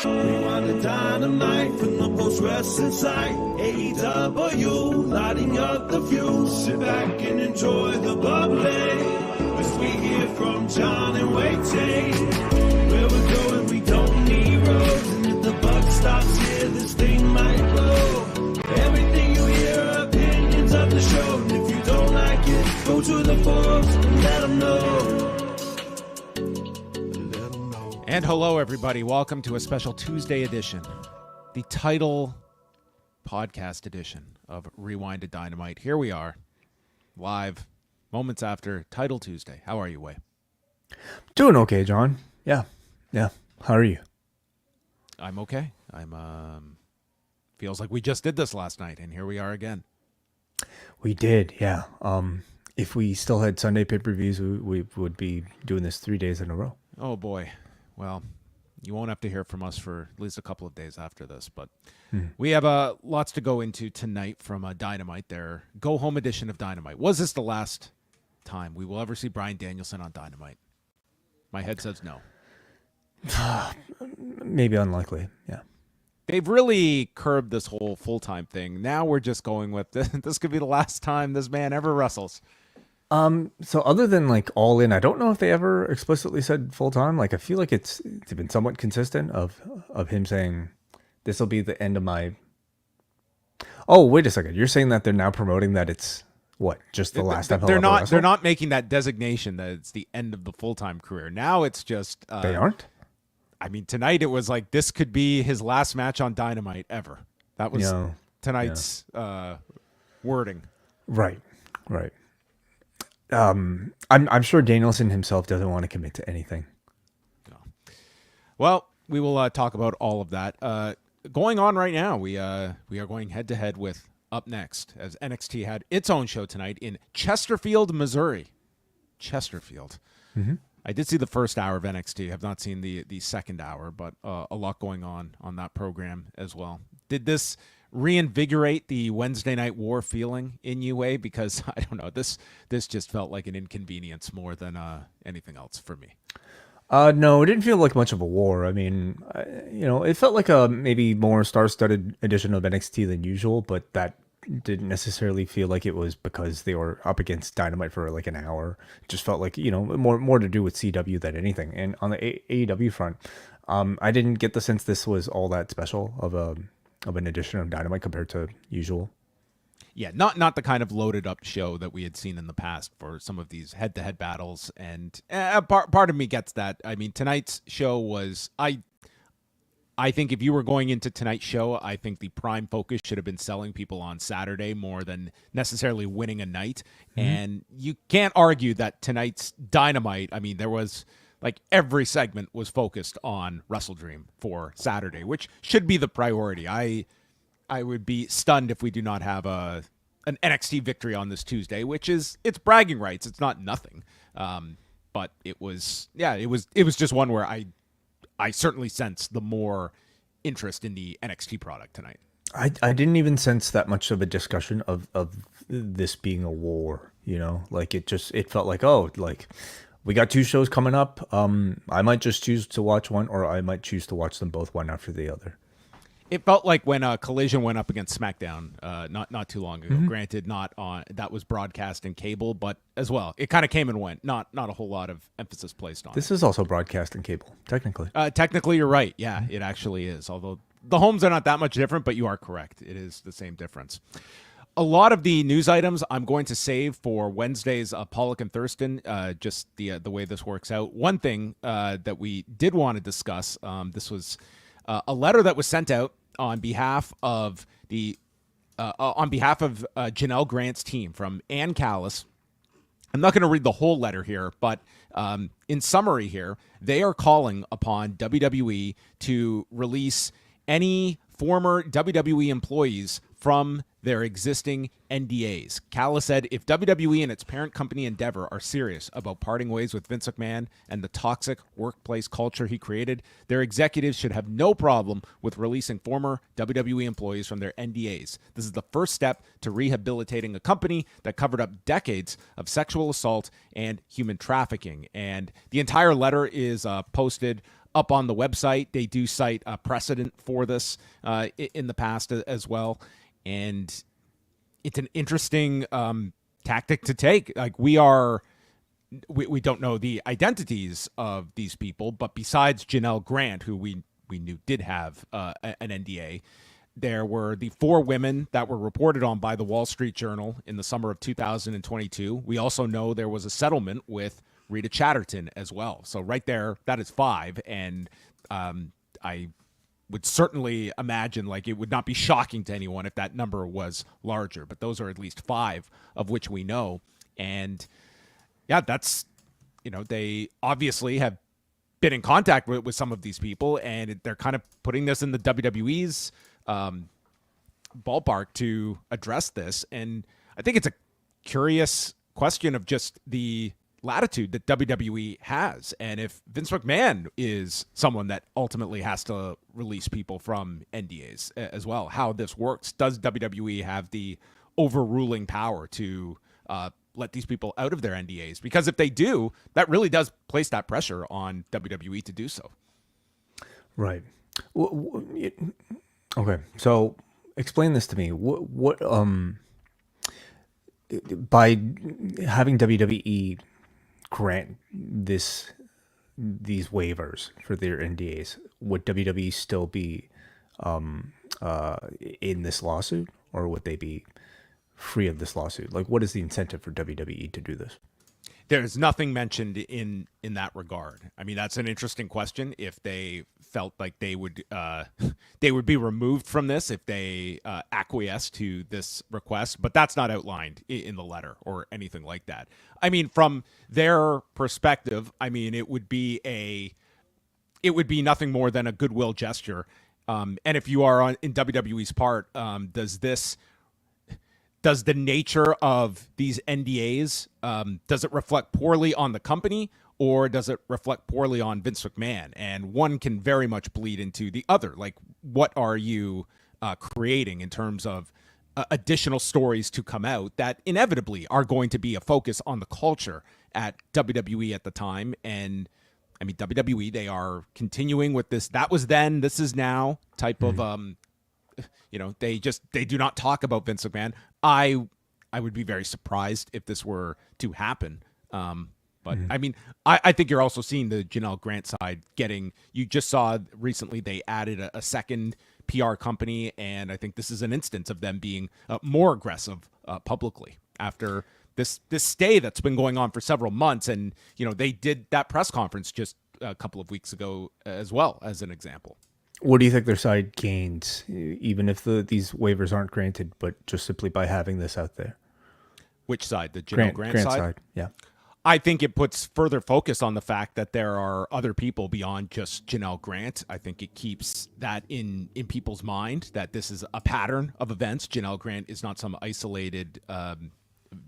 Rewind-A-Dynamite from the post-wrestling site. AEW, lighting up the fuse. Sit back and enjoy the bubbly as we hear from John and Wai Ting. Where we're going, we don't need roads. And if the buck stops here, this thing might blow. Everything you hear are opinions of the show. And if you don't like it, go to the forums and let them know. And hello, everybody. Welcome to a special Tuesday edition, the title podcast edition of Rewind-A-Dynamite. Here we are, live, moments after Title Tuesday. How are you, Wai? Doing okay, John. Yeah. How are you? I'm okay. Feels like we just did this last night, and here we are again. We did, yeah. If we still had Sunday pay-per-views, we would be doing this 3 days in a row. Oh, boy. Well, you won't have to hear from us for at least a couple of days after this, but we have lots to go into tonight from Dynamite, their go-home edition of Dynamite. Was this the last time we will ever see Bryan Danielson on Dynamite? My head says no. Maybe unlikely, yeah. They've really curbed this whole full-time thing. Now we're just going with this could be the last time this man ever wrestles. So other than like Allin, I don't know if they ever explicitly said full time. Like I feel like it's been somewhat consistent of him saying this will be the end of my. Oh, wait a second. You're saying that they're now promoting that it's what, just the last time they're not wrestle? They're not making that designation that it's the end of the full-time career. Now it's just they aren't. I mean, tonight it was like this could be his last match on Dynamite ever. That was tonight's wording. Right. I'm sure Danielson himself doesn't want to commit to anything. No. Well, we will talk about all of that. Going on right now, we are going head to head with Up Next as NXT had its own show tonight in Chesterfield, Missouri. Chesterfield. Mm-hmm. I did see the first hour of NXT. I have not seen the second hour, but a lot going on that program as well. Did this reinvigorate the Wednesday Night War feeling in you, Wai? Because I don't know, this just felt like an inconvenience more than anything else for me. No, it didn't feel like much of a war. I mean, it felt like a maybe more star-studded edition of NXT than usual, but that didn't necessarily feel like it was because they were up against Dynamite for like an hour. It just felt like, more to do with CW than anything. And on the AEW front, I didn't get the sense this was all that special of an edition of Dynamite compared to usual. Yeah, not the kind of loaded up show that we had seen in the past for some of these head-to-head battles. And part of me gets that. I mean, tonight's show was, I think if you were going into tonight's show, I think the prime focus should have been selling people on Saturday more than necessarily winning a night. Mm-hmm. And you can't argue that tonight's Dynamite, I mean, there was like every segment was focused on WrestleDream for Saturday, which should be the priority. I would be stunned if we do not have an NXT victory on this Tuesday, which is, it's bragging rights. It's not nothing. But it was just one where I certainly sense the more interest in the NXT product tonight. I didn't even sense that much of a discussion of this being a war, like it felt like, we got two shows coming up. I might just choose to watch one, or I might choose to watch them both one after the other. It felt like when Collision went up against SmackDown not too long ago. Mm-hmm. Granted, not on that was broadcast in cable, but as well, it kind of came and went. Not a whole lot of emphasis placed on. This is also broadcast in cable, technically. Technically, you're right. Yeah, it actually is. Although the homes are not that much different, but you are correct. It is the same difference. A lot of the news items I'm going to save for Wednesday's Pollock and Thurston, just the way this works out. One thing that we did want to discuss, this was a letter that was sent out on behalf of Janel Grant's team from Don Callis. I'm not going to read the whole letter here, but in summary here, they are calling upon WWE to release any former WWE employees from their existing NDAs. Callis said, if WWE and its parent company Endeavor are serious about parting ways with Vince McMahon and the toxic workplace culture he created, their executives should have no problem with releasing former WWE employees from their NDAs. This is the first step to rehabilitating a company that covered up decades of sexual assault and human trafficking. And the entire letter is posted up on the website. They do cite a precedent for this in the past as well. And it's an interesting tactic to take. Like we don't know the identities of these people, but besides Janel Grant, who we knew did have an NDA, there were the 4 women that were reported on by the Wall Street Journal in the summer of 2022. We also know there was a settlement with Rita Chatterton as well. So right there, that is 5. And I would certainly imagine, like, it would not be shocking to anyone if that number was larger. But those are at least 5 of which we know. And yeah, that's, they obviously have been in contact with some of these people, and they're kind of putting this in the WWE's ballpark to address this. And I think it's a curious question of just the latitude that WWE has. And if Vince McMahon is someone that ultimately has to release people from NDAs as well, how this works. Does WWE have the overruling power to let these people out of their NDAs? Because if they do, that really does place that pressure on WWE to do so. Right. Okay, so explain this to me. What by having WWE grant these waivers for their NDAs, would WWE still be in this lawsuit, or would they be free of this lawsuit? Like, what is the incentive for WWE to do this? There's nothing mentioned in that regard. I mean, that's an interesting question. If they felt like they would be removed from this if they acquiesce to this request, but that's not outlined in the letter or anything like that. I mean, from their perspective, I mean, it would be nothing more than a goodwill gesture. And if you are in WWE's part, does the nature of these NDAs, does it reflect poorly on the company, or does it reflect poorly on Vince McMahon? And one can very much bleed into the other. Like, what are you creating in terms of additional stories to come out that inevitably are going to be a focus on the culture at WWE at the time? And I mean, WWE, they are continuing with this. That was then, this is now type of, they do not talk about Vince McMahon. I would be very surprised if this were to happen. But I mean, I think you're also seeing the Janel Grant side you just saw recently they added a second PR company, and I think this is an instance of them being more aggressive publicly after this stay that's been going on for several months. And, they did that press conference just a couple of weeks ago as well, as an example. What do you think their side gains, even if these waivers aren't granted, but just simply by having this out there? Which side? The Janel Grant side? Yeah. I think it puts further focus on the fact that there are other people beyond just Janel Grant. I think it keeps that in people's mind that this is a pattern of events. Janel Grant is not some isolated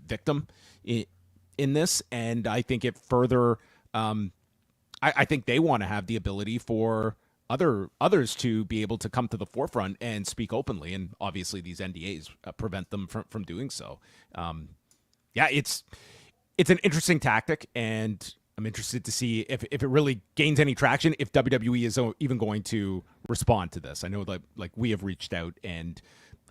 victim in this. And I think it further, I think they want to have the ability for others to be able to come to the forefront and speak openly. And obviously these NDAs prevent them from doing so. It's an interesting tactic, and I'm interested to see if it really gains any traction, if WWE is even going to respond to this. I know that we have reached out, and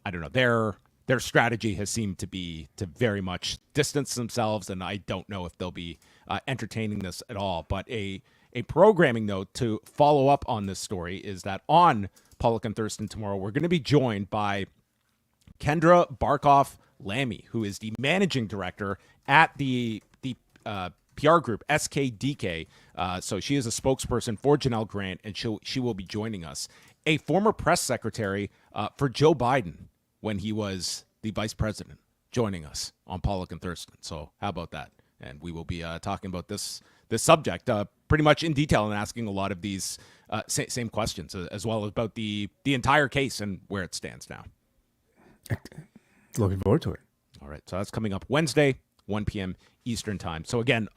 I don't know, their strategy has seemed to be to very much distance themselves, and I don't know if they'll be entertaining this at all. But a programming note to follow up on this story is that on Pollock and Thurston tomorrow, we're going to be joined by Kendra Barkov-Lammy, who is the managing director at the PR group SKDK. So she is a spokesperson for Janel Grant, and she will be joining us. A former press secretary for Joe Biden when he was the vice president, joining us on Pollock and Thurston. So how about that? And we will be talking about this subject pretty much in detail and asking a lot of these same questions, as well as about the entire case and where it stands now. Looking forward to it. All right, so that's coming up Wednesday, 1 p.m. Eastern time. So again,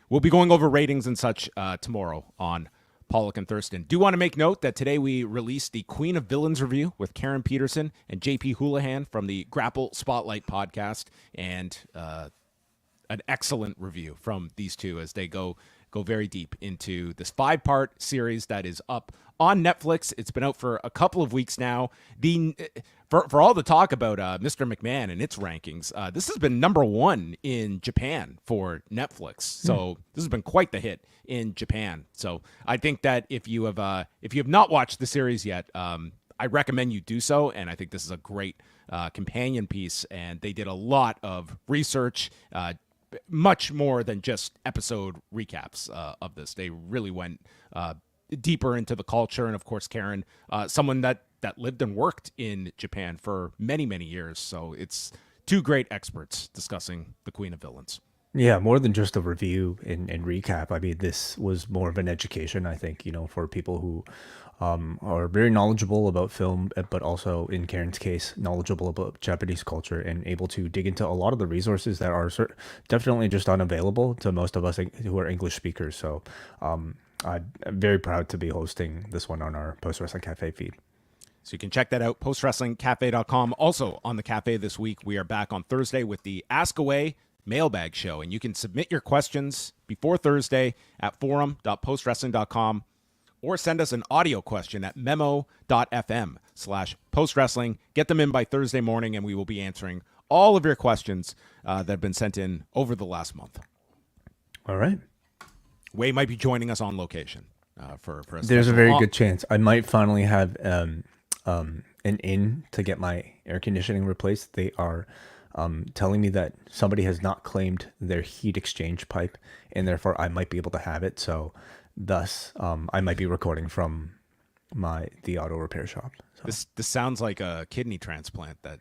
we'll be going over ratings and such tomorrow on Pollock and Thurston. Do want to make note that today we released the Queen of Villains review with Karen Peterson and JP Houlihan from the Grapple Spotlight podcast, and an excellent review from these two as they go go very deep into this 5-part series that is up on Netflix. It's been out for a couple of weeks now. For all the talk about Mr. McMahon and its rankings, this has been number 1 in Japan for Netflix. So this has been quite the hit in Japan. So I think that if you have not watched the series yet, I recommend you do so. And I think this is a great companion piece. And they did a lot of research, much more than just episode recaps of this. They really went deeper into the culture. And of course, Karen, someone that lived and worked in Japan for many, many years. So it's 2 great experts discussing the Queen of Villains. Yeah, more than just a review and recap. I mean, this was more of an education, I think, for people who are very knowledgeable about film, but also, in Karen's case, knowledgeable about Japanese culture and able to dig into a lot of the resources that are definitely just unavailable to most of us who are English speakers. So I'm very proud to be hosting this one on our Post Wrestling Cafe feed. So you can check that out, postwrestlingcafe.com. Also on the cafe this week, we are back on Thursday with the Ask Away mailbag show. And you can submit your questions before Thursday at forum.postwrestling.com or send us an audio question at memo.fm/postwrestling. Get them in by Thursday morning, and we will be answering all of your questions that have been sent in over the last month. All right. Wai might be joining us on location for a There's a very good chance. I might finally have an in to get my air conditioning replaced. They are telling me that somebody has not claimed their heat exchange pipe, and therefore I might be able to have it. So thus, I might be recording from the auto repair shop. So. This sounds like a kidney transplant that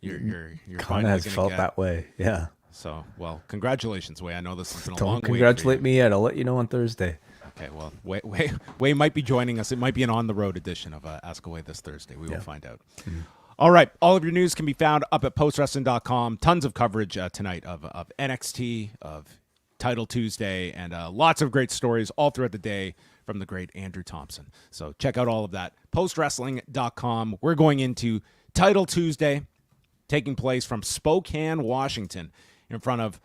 you're kind of has felt get. that way. Yeah. So, well, congratulations, Wai. I know this has been a long Don't wait for congratulate you. me yet. I'll let you know on Thursday. Okay, well, Wai might be joining us. It might be an on-the-road edition of Ask Away this Thursday. We will find out. Mm-hmm. All right, all of your news can be found up at postwrestling.com. Tons of coverage tonight of NXT, of Title Tuesday, and lots of great stories all throughout the day from the great Andrew Thompson. So check out all of that, postwrestling.com. We're going into Title Tuesday, taking place from Spokane, Washington, in front of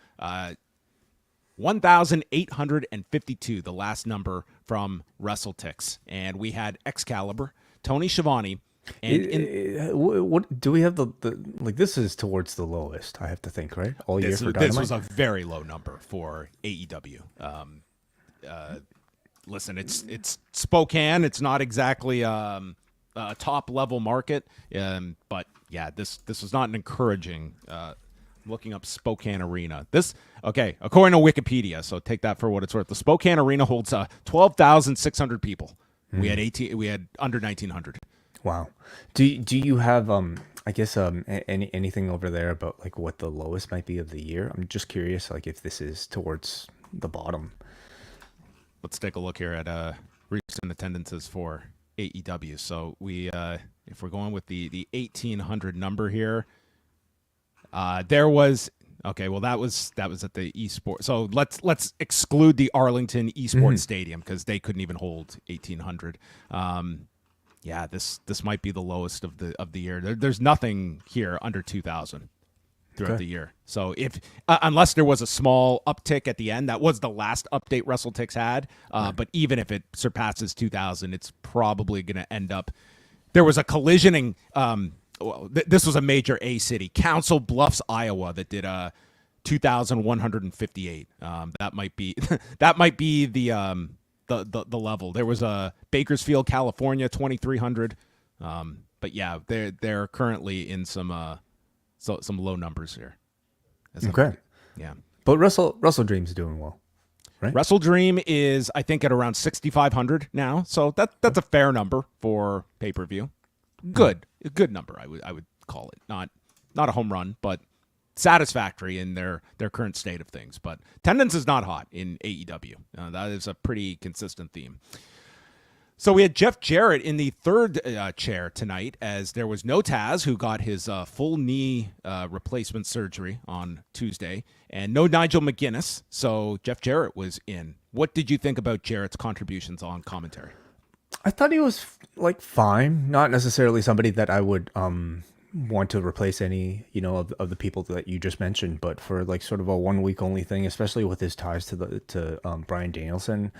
1,852, the last number from WrestleTix. And we had Excalibur, Tony Schiavone. And what do we have the like? This is towards the lowest, I have to think, right? All year for Dynamite. This was a very low number for AEW. Listen, it's Spokane. It's not exactly a top level market, but yeah, this was not an encouraging. Looking up Spokane Arena. According to Wikipedia, so take that for what it's worth. The Spokane Arena holds 12,600 people. We had under 1,900. Wow. Do you have anything over there about like what the lowest might be of the year? I'm just curious, like if this is towards the bottom. Let's take a look here at recent attendances for AEW. So we if we're going with the 1,800 number here, there was that was at the eSport. So let's exclude the Arlington eSports Stadium because they couldn't even hold 1,800. Yeah, this might be the lowest of the year. There's nothing here under 2,000 throughout the year. So if unless there was a small uptick at the end, that was the last update WrestleTix had. But even if it surpasses 2,000, it's probably going to end up. There was a collisioning. This was a major A city, Council Bluffs, Iowa, that did 2,158. That might be the level. There was a Bakersfield, California, 2,300. But yeah, they're currently in some low numbers here. Yeah. But WrestleDream's doing well, right? WrestleDream is, I think, at around 6,500 now. So that's a fair number for pay-per-view. Good, a good number. I would call it. Not a home run, but satisfactory in their current state of things. But attendance is not hot in AEW. That is a pretty consistent theme. So we had Jeff Jarrett in the third chair tonight, as there was no Taz, who got his full knee replacement surgery on Tuesday, and no Nigel McGuinness. So Jeff Jarrett was in. What did you think about Jarrett's contributions on commentary? I thought he was like fine. Not necessarily somebody that I would want to replace any, of the people that you just mentioned, but for like sort of a 1 week only thing, especially with his ties to Bryan Danielson,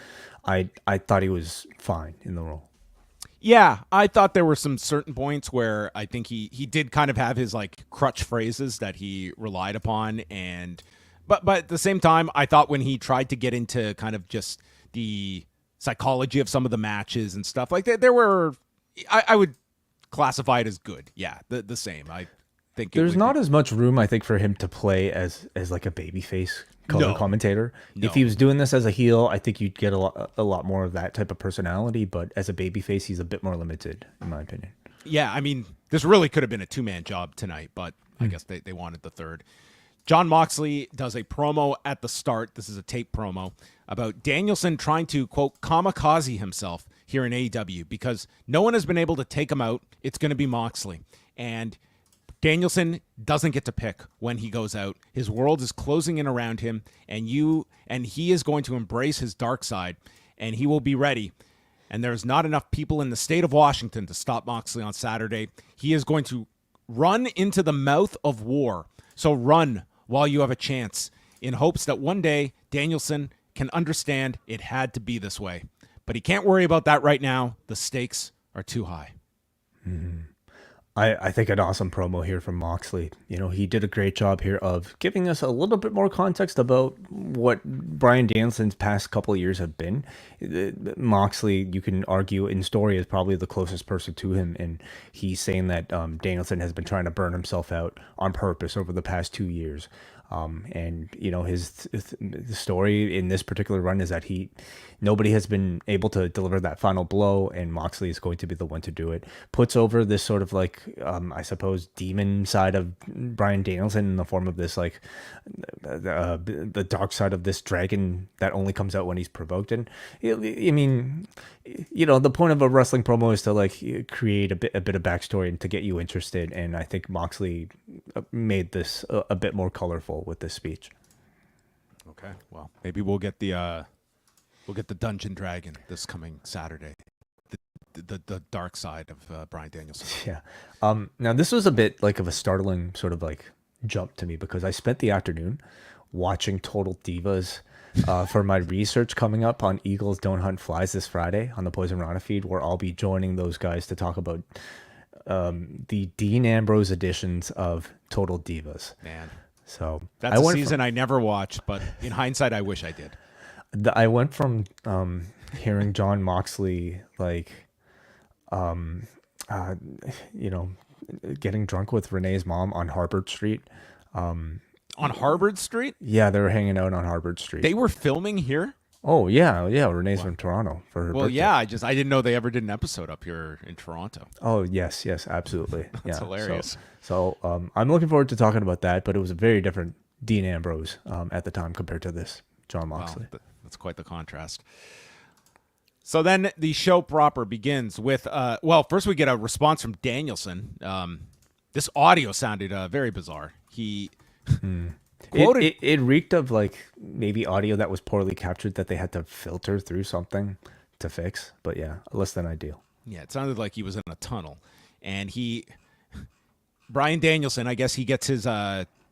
I thought he was fine in the role. Yeah, I thought there were some certain points where I think he did kind of have his like crutch phrases that he relied upon, but at the same time, I thought when he tried to get into kind of just the psychology of some of the matches and stuff like that, there were, I would classify it as good. Yeah, the same. I think there's not as much room, I think, for him to play as like a babyface color commentator. No. If he was doing this as a heel, I think you'd get a lot more of that type of personality. But as a babyface, he's a bit more limited, in my opinion. Yeah, I mean, this really could have been a 2-man job tonight, but I guess they wanted the third. Jon Moxley does a promo at the start. This is a tape promo about Danielson trying to, quote, kamikaze himself here in AEW because no one has been able to take him out. It's going to be Moxley. And Danielson doesn't get to pick when he goes out. His world is closing in around him, and he is going to embrace his dark side, and he will be ready. And there's not enough people in the state of Washington to stop Moxley on Saturday. He is going to run into the mouth of war. So run while you have a chance, in hopes that one day Danielson can understand it had to be this way. But he can't worry about that right now. The stakes are too high. Mm-hmm. I think an awesome promo here from Moxley. He did a great job here of giving us a little bit more context about what Bryan Danielson's past couple of years have been. Moxley, you can argue in story, is probably the closest person to him, and he's saying that Danielson has been trying to burn himself out on purpose over the past 2 years. And his story in this particular run is that nobody has been able to deliver that final blow, and Moxley is going to be the one to do it. Puts over this sort of like, I suppose, demon side of Bryan Danielson in the form of this like the dark side of this dragon that only comes out when he's provoked. And I mean, the point of a wrestling promo is to like create a bit of backstory and to get you interested. And I think Moxley made this a bit more colorful with this speech. Okay, well, maybe we'll get the Dungeon Dragon this coming Saturday. The dark side of Bryan Danielson. Yeah. Now this was a bit like of a startling sort of like jump to me because I spent the afternoon watching Total Divas for my research coming up on Eagles Don't Hunt Flies this Friday on the Poison Rana feed, where I'll be joining those guys to talk about the Dean Ambrose editions of Total Divas. Man. So that's a season I never watched, but in hindsight, I wish I did. I went from hearing Jon Moxley like, getting drunk with Renee's mom on Harvard Street. On Harvard Street? Yeah, they were hanging out on Harvard Street. They were filming here? Oh yeah. Renee's from Toronto for her birthday. Yeah, I didn't know they ever did an episode up here in Toronto. Oh yes, absolutely. That's hilarious. So I'm looking forward to talking about that, but it was a very different Dean Ambrose at the time compared to this Jon Moxley. Wow, that's quite the contrast. So then the show proper begins with, first we get a response from Danielson. This audio sounded very bizarre. He quoted... It reeked of like maybe audio that was poorly captured that they had to filter through something to fix. But yeah, less than ideal. Yeah, it sounded like he was in a tunnel. And Bryan Danielson, I guess he gets his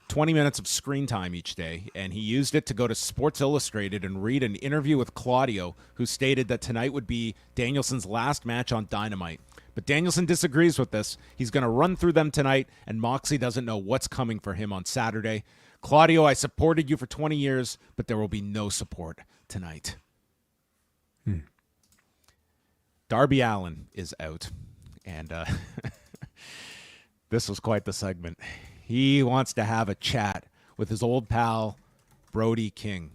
20 minutes of screen time each day, and he used it to go to Sports Illustrated and read an interview with Claudio, who stated that tonight would be Danielson's last match on Dynamite. But Danielson disagrees with this. He's going to run through them tonight, and Moxley doesn't know what's coming for him on Saturday. Claudio, I supported you for 20 years, but there will be no support tonight. Darby Allin is out, and this was quite the segment. He wants to have a chat with his old pal, Brody King.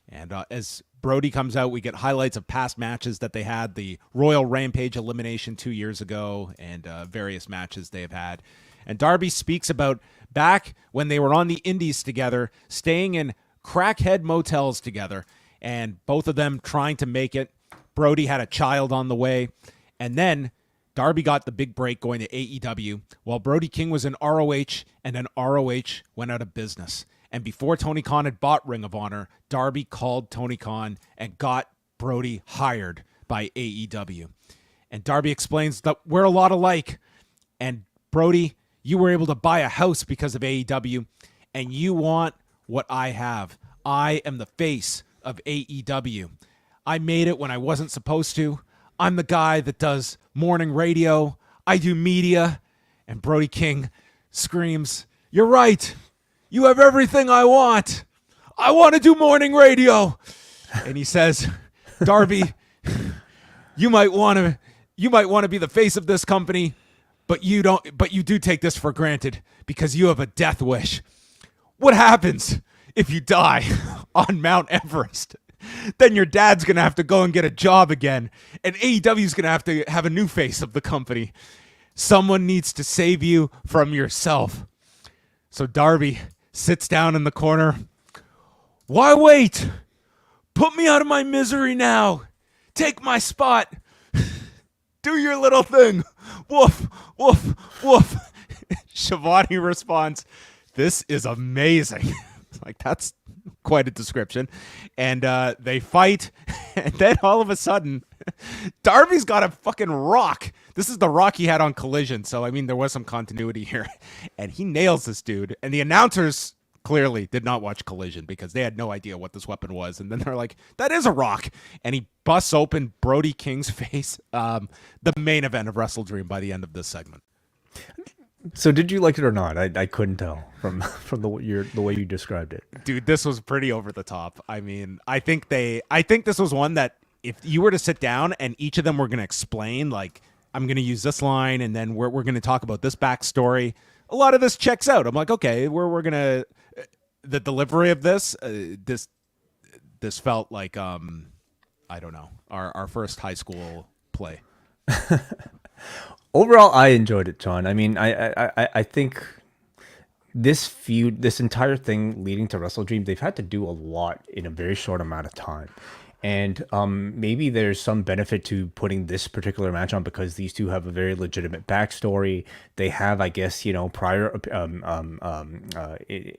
And as Brody comes out, we get highlights of past matches that they had, the Royal Rampage elimination 2 years ago, and various matches they have had. And Darby speaks about back when they were on the Indies together, staying in crackhead motels together, and both of them trying to make it. Brody had a child on the way. And then Darby got the big break going to AEW, while Brody King was in ROH, and then ROH went out of business. And before Tony Khan had bought Ring of Honor, Darby called Tony Khan and got Brody hired by AEW. And Darby explains that we're a lot alike. And Brody, You were able to buy a house because of AEW, and you want what I have. I am the face of AEW. I made it when I wasn't supposed to. I'm the guy that does morning radio. I do media. And Brody King screams, "You're right. You have everything I want. I want to do morning radio." And he says, "Darby, you might want to be the face of this company, but you do take this for granted because you have a death wish. What happens if you die on Mount Everest? Then your dad's going to have to go and get a job again, and AEW's going to have a new face of the company. Someone needs to save you from yourself." So Darby sits down in the corner. "Why wait? Put me out of my misery now. Take my spot. Do your little thing. Woof, woof, woof." Shivani responds, "This is amazing." Like, that's quite a description. And they fight, and then all of a sudden, Darby's got a fucking rock. This is the rock he had on Collision, so I mean, there was some continuity here. And he nails this dude. And the announcers clearly did not watch Collision because they had no idea what this weapon was. And then they're like, "That is a rock." And he busts open Brody King's face. The main event of WrestleDream by the end of this segment. So did you like it or not? I couldn't tell from the way you described it. Dude, this was pretty over the top. I mean, I think this was one that if you were to sit down and each of them were going to explain, like, I'm going to use this line and then we're going to talk about this backstory, a lot of this checks out. I'm like, okay, we're going to, the delivery of this felt like, I don't know, our first high school play. Overall, I enjoyed it, Chhun. I mean, I think this feud, this entire thing leading to WrestleDream, they've had to do a lot in a very short amount of time. And maybe there's some benefit to putting this particular match on because these two have a very legitimate backstory. They have, I guess, prior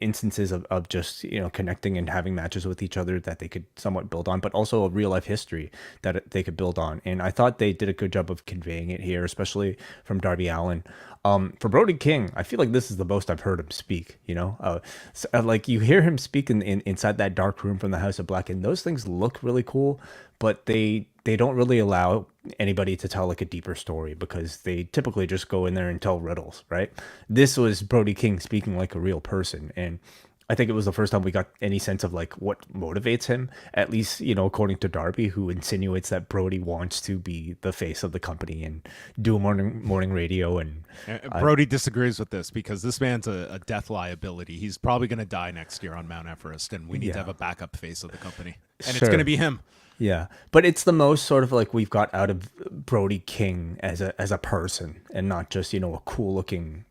instances of just, connecting and having matches with each other that they could somewhat build on, but also a real life history that they could build on. And I thought they did a good job of conveying it here, especially from Darby Allin. For Brody King, I feel like this is the most I've heard him speak, like you hear him speak inside that dark room from the House of Black, and those things look really cool, but they don't really allow anybody to tell like a deeper story because they typically just go in there and tell riddles, right? This was Brody King speaking like a real person, and I think it was the first time we got any sense of like what motivates him, at least, according to Darby, who insinuates that Brody wants to be the face of the company and do morning radio. And Brody disagrees with this because this man's a death liability. He's probably going to die next year on Mount Everest, and we need to have a backup face of the company. And It's going to be him. Yeah, but it's the most sort of like we've got out of Brody King as a person and not just, a cool looking,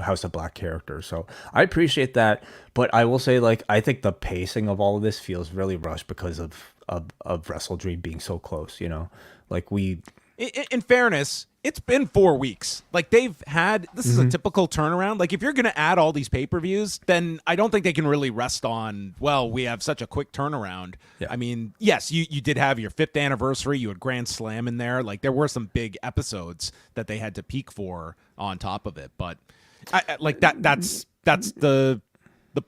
House of Black character. So I appreciate that. But I will say, like, I think the pacing of all of this feels really rushed because of WrestleDream being so close, like in fairness, it's been 4 weeks. Like, they've had, this is a typical turnaround. Like, if you're going to add all these pay-per-views, then I don't think they can really rest on, well, we have such a quick turnaround. Yeah. I mean, yes, you did have your 5th anniversary. You had Grand Slam in there. Like, there were some big episodes that they had to peak for on top of it. But, that's the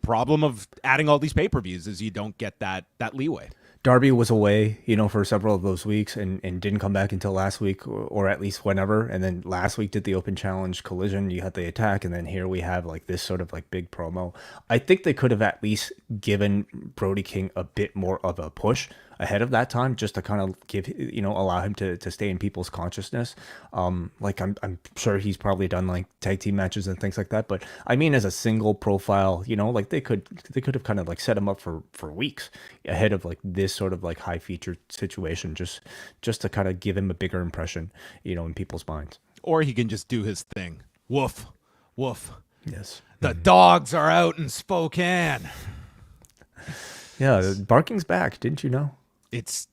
problem of adding all these pay-per-views is you don't get that leeway. Darby was away, for several of those weeks and didn't come back until last week or at least whenever. And then last week did the open challenge Collision. You had the attack. And then here we have like this sort of like big promo. I think they could have at least given Brody King a bit more of a push ahead of that time just to kind of give, allow him to stay in people's consciousness. Like I'm sure he's probably done like tag team matches and things like that. But I mean, as a single profile, like they could have kind of like set him up for weeks ahead of like this sort of like high featured situation, just to kind of give him a bigger impression, in people's minds. Or he can just do his thing. Woof, woof. Yes. The dogs are out in Spokane. Yeah, barking's back. Didn't you know? It's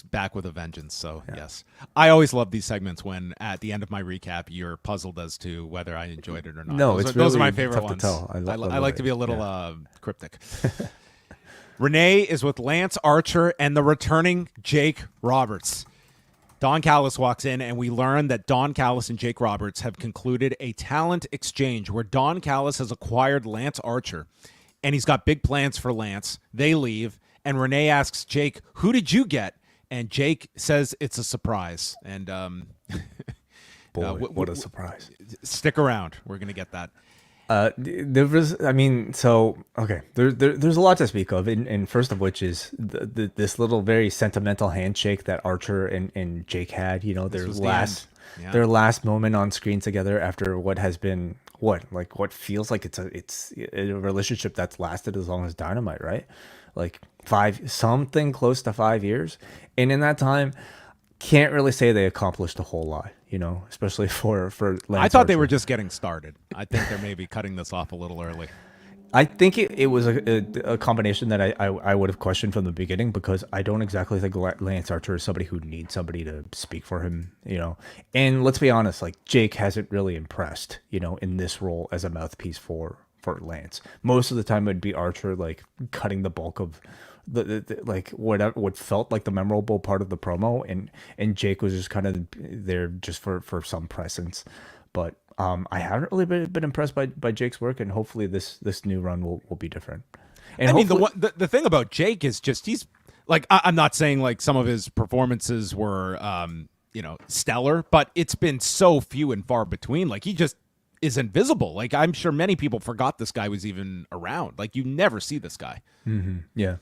back with a vengeance. So yes, I always love these segments when at the end of my recap you're puzzled as to whether I enjoyed it or not. No, those are my favorite tough ones. to tell. I like to be a little cryptic. Renee is with Lance Archer and the returning Jake Roberts. Don Callis walks in, and we learn that Don Callis and Jake Roberts have concluded a talent exchange where Don Callis has acquired Lance Archer, and he's got big plans for Lance. They leave, and Renee asks Jake, "Who did you get?" And Jake says it's a surprise. And boy, what a surprise! Stick around; we're gonna get that. There was, I mean, so okay. There's a lot to speak of, and first of which is this little very sentimental handshake that Archer and Jake had. You know, their last moment on screen together after what has been what feels like it's a relationship that's lasted as long as Dynamite, right? Like something close to 5 years, and in that time, can't really say they accomplished a whole lot. You know, especially for Lance I thought they Archer. were just getting started. I think they're maybe cutting this off a little early. I think it was a combination that I would have questioned from the beginning, because I don't exactly think Lance Archer is somebody who needs somebody to speak for him, you know. And let's be honest, like Jake hasn't really impressed, you know, in this role as a mouthpiece for Lance. Most of the time it would be Archer like cutting the bulk of the like what felt like the memorable part of the promo, and Jake was just kind of there just for some presence. But I haven't really been impressed by Jake's work, and hopefully this new run will be different. And I mean, the thing about Jake is just he's like, I'm not saying like some of his performances were stellar, but it's been so few and far between. Like he just is invisible. Like I'm sure many people forgot this guy was even around. Like you never see this guy. Mm-hmm. Yeah.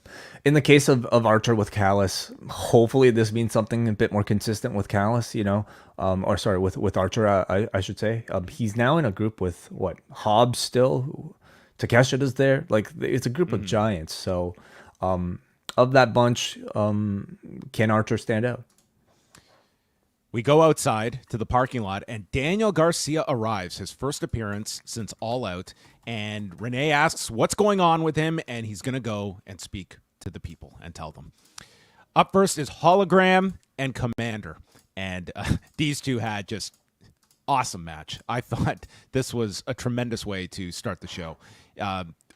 In the case of Archer with Callis, hopefully this means something a bit more consistent with Callis, you know, with Archer, I should say. He's now in a group with Hobbs still, Takeshita is there. Like it's a group of giants. So of that bunch, can Archer stand out? We go outside to the parking lot, and Daniel Garcia arrives, his first appearance since All Out, and Renee asks what's going on with him, and he's going to go and speak to the people and tell them. Up first is Hologram and Komander, and these two had just awesome match. I thought this was a tremendous way to start the show.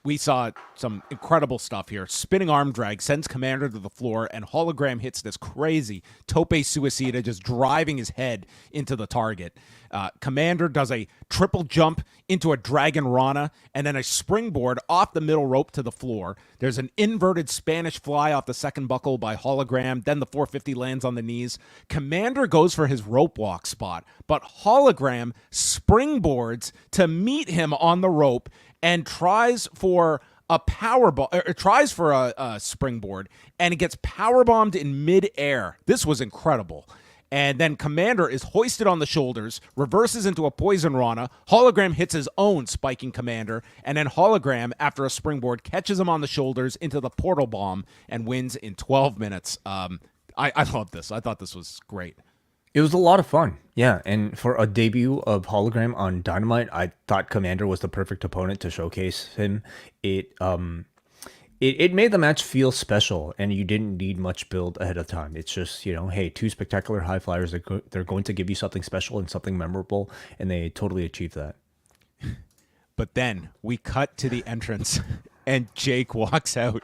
We saw some incredible stuff here. Spinning arm drag sends Komander to the floor, and Hologram hits this crazy tope suicida, just driving his head into the target. Komander does a triple jump into a Dragon Rana, and then a springboard off the middle rope to the floor. There's an inverted Spanish fly off the second buckle by Hologram. Then the 450 lands on the knees. Komander goes for his rope walk spot, but Hologram springboards to meet him on the rope and tries for a springboard, and it gets powerbombed in midair. This was incredible. And then Komander is hoisted on the shoulders, reverses into a poison Rana. Hologram hits his own, spiking Komander, and then Hologram, after a springboard, catches him on the shoulders into the portal bomb and wins in 12 minutes. I love this. I thought this was great. It was a lot of fun, yeah. And for a debut of Hologram on Dynamite, I thought Komander was the perfect opponent to showcase him. It made the match feel special, and you didn't need much build ahead of time. It's just, you know, hey, two spectacular high flyers. They're going to give you something special and something memorable, and they totally achieved that. But then we cut to the entrance, and Jake walks out.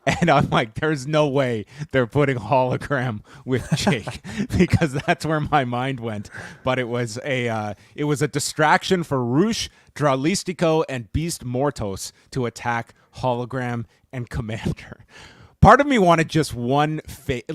And I'm like, there's no way they're putting Hologram with Jake, because that's where my mind went. But it was a distraction for Rush, Dralistico, and Beast Mortos to attack Hologram and Komander. Part of me wanted just one fake,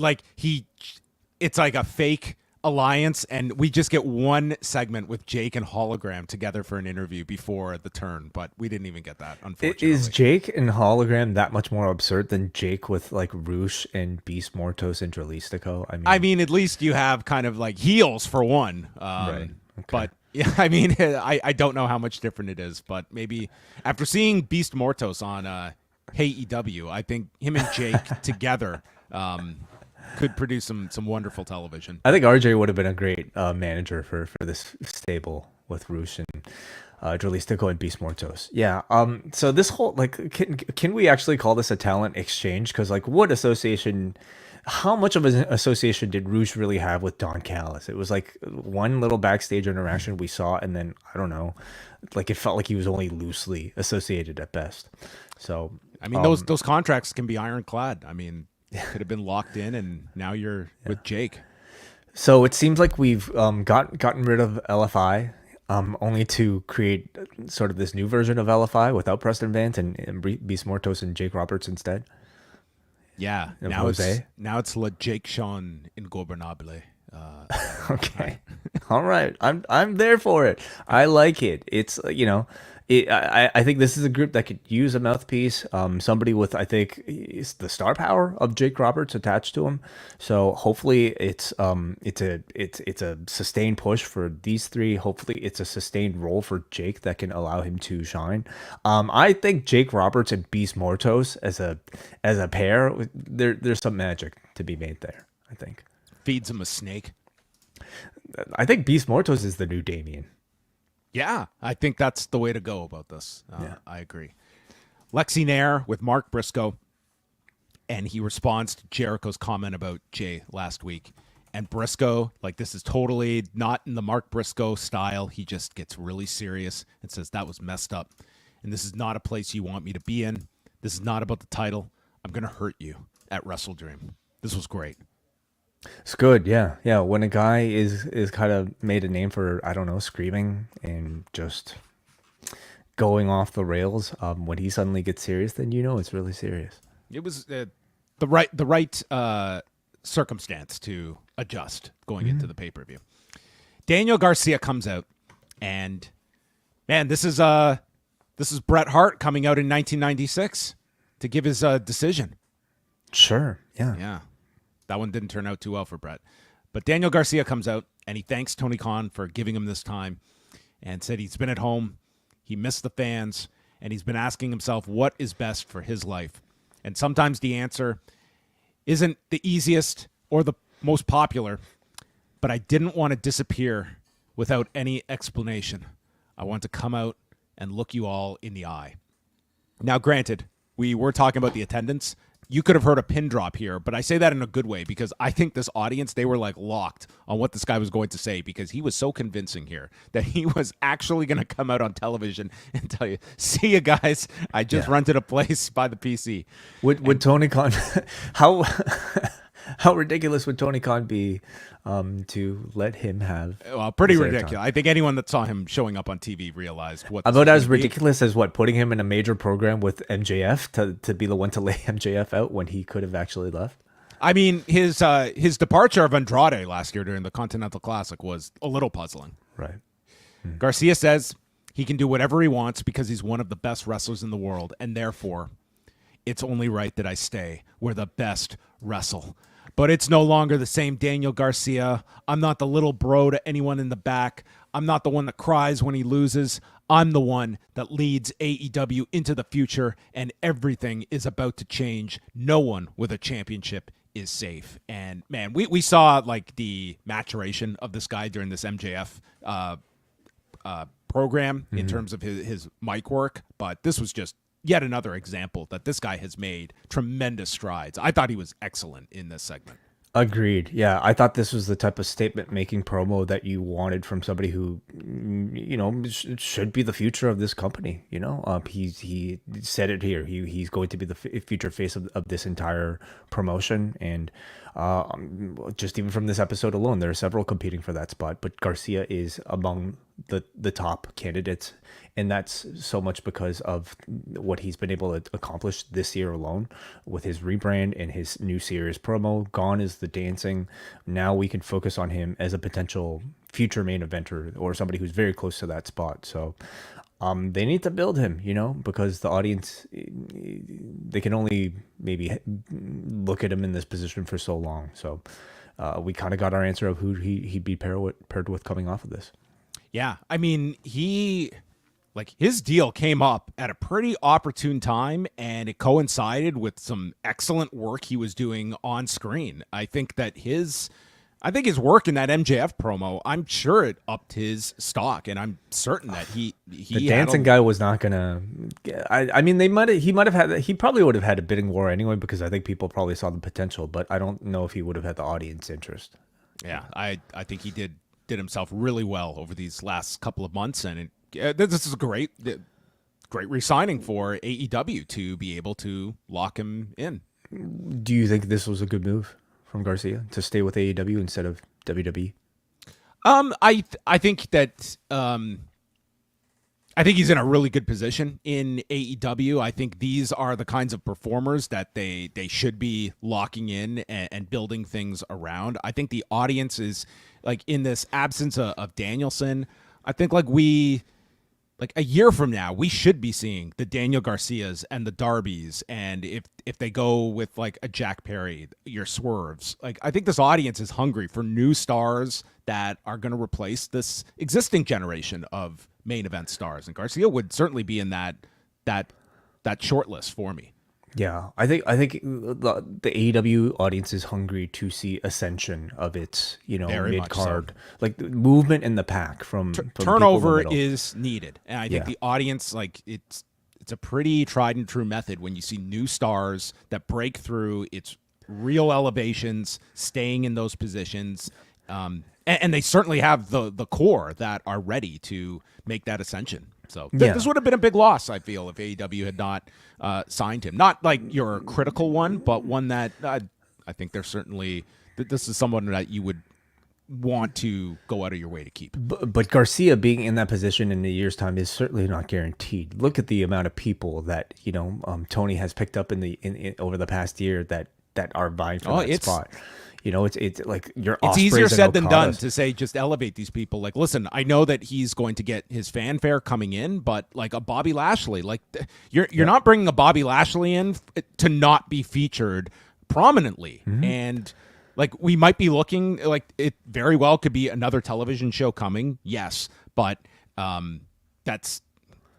it's like a fake alliance, and we just get one segment with Jake and Hologram together for an interview before the turn, but we didn't even get that, unfortunately. Is Jake and Hologram that much more absurd than Jake with like Rush and Beast Mortos and Dralistico? I mean, at least you have kind of like heels for one. Right. Okay. But yeah, I mean, I don't know how much different it is, but maybe after seeing Beast Mortos on AEW, I think him and Jake together could produce some wonderful television. I think RJ would have been a great manager for this stable with Rush and Dralistico and Beast Mortos. Yeah. So this whole, like, can we actually call this a talent exchange? Because like, what association? How much of an association did Rush really have with Don Callis? It was like one little backstage interaction we saw, and then I don't know, like it felt like he was only loosely associated at best. So I mean, those contracts can be ironclad. I mean, could have been locked in, and now you're with Jake. So it seems like we've gotten rid of LFI, only to create sort of this new version of LFI without Preston Vance and Beast Mortos and Jake Roberts instead. Yeah, Of now Jose? it's Le Jake Chhun Ingobernable. Okay. All right. I'm there for it. I like it. It's I think this is a group that could use a mouthpiece. Somebody with, I think, is the star power of Jake Roberts attached to him. So hopefully it's a sustained push for these three. Hopefully it's a sustained role for Jake that can allow him to shine. I think Jake Roberts and Beast Mortos as a pair, there's some magic to be made there, I think. Feeds him a snake. I think Beast Mortos is the new Damien. Yeah, I think that's the way to go about this. Yeah. I agree. Lexi Nair with Mark Briscoe, and he responds to Jericho's comment about Jay last week. And Briscoe, like, this is totally not in the Mark Briscoe style. He just gets really serious and says, that was messed up. And this is not a place you want me to be in. This is not about the title. I'm going to hurt you at WrestleDream. This was great. It's good, yeah. Yeah, when a guy is kind of made a name for, I don't know, screaming and just going off the rails, when he suddenly gets serious, then you know it's really serious. It was the right circumstance to adjust going into the pay-per-view. Daniel Garcia comes out, and man, this is Bret Hart coming out in 1996 to give his decision. Sure, yeah. Yeah. That one didn't turn out too well for Bret. But Daniel Garcia comes out, and he thanks Tony Khan for giving him this time and said he's been at home, he missed the fans, and he's been asking himself what is best for his life. And sometimes the answer isn't the easiest or the most popular, but I didn't want to disappear without any explanation. I want to come out and look you all in the eye. Now, granted, we were talking about the attendance. You could have heard a pin drop here, but I say that in a good way because I think this audience, they were like locked on what this guy was going to say because he was so convincing here that he was actually going to come out on television and tell you, see you guys, I just rented a place by the PC. Would Tony Khan, how ridiculous would Tony Khan be to let him have? Well, pretty ridiculous. I think anyone that saw him showing up on TV realized what. About as ridiculous as what, putting him in a major program with MJF to be the one to lay MJF out when he could have actually left. I mean, his departure of Andrade last year during the Continental Classic was a little puzzling. Right. Garcia says he can do whatever he wants because he's one of the best wrestlers in the world, and therefore, it's only right that I stay where the best wrestle. But it's no longer the same Daniel Garcia. I'm not the little bro to anyone in the back. I'm not the one that cries when he loses. I'm the one that leads AEW into the future, and everything is about to change. No one with a championship is safe. And, man, we saw, like, the maturation of this guy during this MJF program in terms of his mic work, but this was just yet another example that this guy has made tremendous strides. I thought he was excellent in this segment. Agreed. Yeah, I thought this was the type of statement-making promo that you wanted from somebody who, you know, should be the future of this company. You know, he said it here. He's going to be the future face of this entire promotion, and just even from this episode alone, there are several competing for that spot. But Garcia is among the top candidates, and that's so much because of what he's been able to accomplish this year alone with his rebrand and his new series promo. Gone is the dancing. Now we can focus on him as a potential future main eventer or somebody who's very close to that spot. So they need to build him, you know, because the audience, they can only maybe look at him in this position for so long. So we kind of got our answer of who he'd be paired with coming off of this. Yeah, I mean, his deal came up at a pretty opportune time, and it coincided with some excellent work he was doing on screen. I think his work in that MJF promo, I'm sure it upped his stock, and I'm certain that the dancing guy was not gonna. I mean, he probably would have had a bidding war anyway, because I think people probably saw the potential, but I don't know if he would have had the audience interest. Yeah, I think he did himself really well over these last couple of months, and this is a great re-signing for AEW to be able to lock him in. Do you think this was a good move from Garcia to stay with AEW instead of WWE? I think that I think he's in a really good position in AEW. I think these are the kinds of performers that they should be locking in and building things around. I think the audience is like in this absence of Danielson. I think like a year from now, we should be seeing the Daniel Garcias and the Darbys. And if they go with like a Jack Perry, your Swerves, like I think this audience is hungry for new stars that are going to replace this existing generation of main event stars. And Garcia would certainly be in that short list for me. Yeah, I think the AEW audience is hungry to see ascension of its mid card, so. Like the movement in the pack from turnover is needed, and I think the audience it's a pretty tried and true method when you see new stars that break through. It's real elevations, staying in those positions, and they certainly have the core that are ready to make that ascension. So this would have been a big loss, I feel, if AEW had not signed him. Not like your critical one, but one that I think there's certainly this is someone that you would want to go out of your way to keep. But Garcia being in that position in a year's time is certainly not guaranteed. Look at the amount of people that Tony has picked up in over the past year that are vying for that spot. It's like your Ospreays. It's easier said than done to say just elevate these people. Like, listen, I know that he's going to get his fanfare coming in, but like a Bobby Lashley, like you're not bringing a Bobby Lashley in to not be featured prominently. Mm-hmm. And like we might be looking like it very well could be another television show coming. Yes, but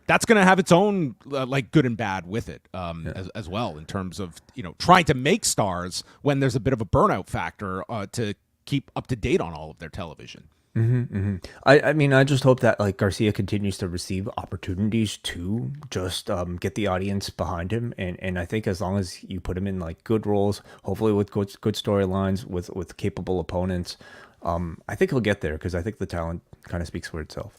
that's going to have its own like good and bad with it as well in terms of trying to make stars when there's a bit of a burnout factor to keep up to date on all of their television. Mm-hmm, mm-hmm. I mean, I just hope that like Garcia continues to receive opportunities to just get the audience behind him, and I think as long as you put him in like good roles, hopefully with good storylines, with capable opponents, I think he'll get there because I think the talent kind of speaks for itself.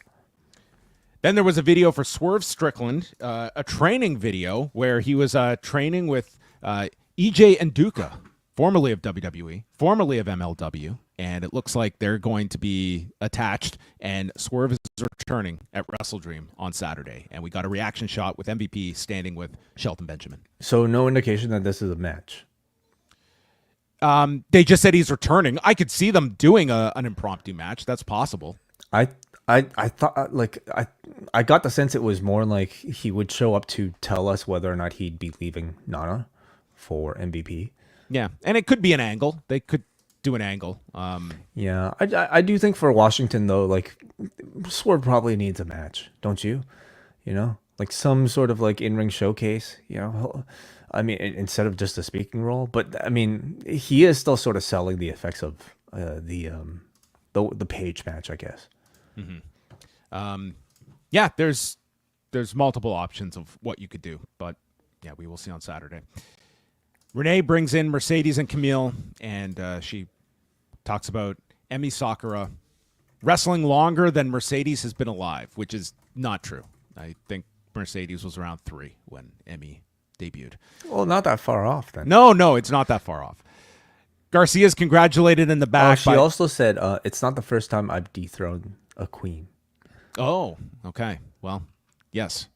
Then there was a video for Swerve Strickland, a training video where he was training with EJ Nduka, formerly of WWE, formerly of MLW, and it looks like they're going to be attached, and Swerve is returning at WrestleDream on Saturday, and we got a reaction shot with MVP standing with Shelton Benjamin. So no indication that this is a match? They just said he's returning. I could see them doing an impromptu match. That's possible. I thought I got the sense it was more like he would show up to tell us whether or not he'd be leaving Nana for MVP. Yeah, and it could be an angle. They could do an angle. Yeah, I do think for Washington though, like Swerve probably needs a match, don't you? Like some sort of like in-ring showcase. I mean, instead of just a speaking role. But I mean, he is still sort of selling the effects of the Page match, I guess. Mm-hmm. Yeah, there's multiple options of what you could do, but yeah, we will see on Saturday. Renee brings in Mercedes and Camille, and she talks about Emi Sakura wrestling longer than Mercedes has been alive, which is not true. I think Mercedes was around 3 when Emi debuted. Well, not that far off then. No, it's not that far off. Garcia's congratulated in the back. She also said, it's not the first time I've dethroned a queen. Oh, okay. Well, yes.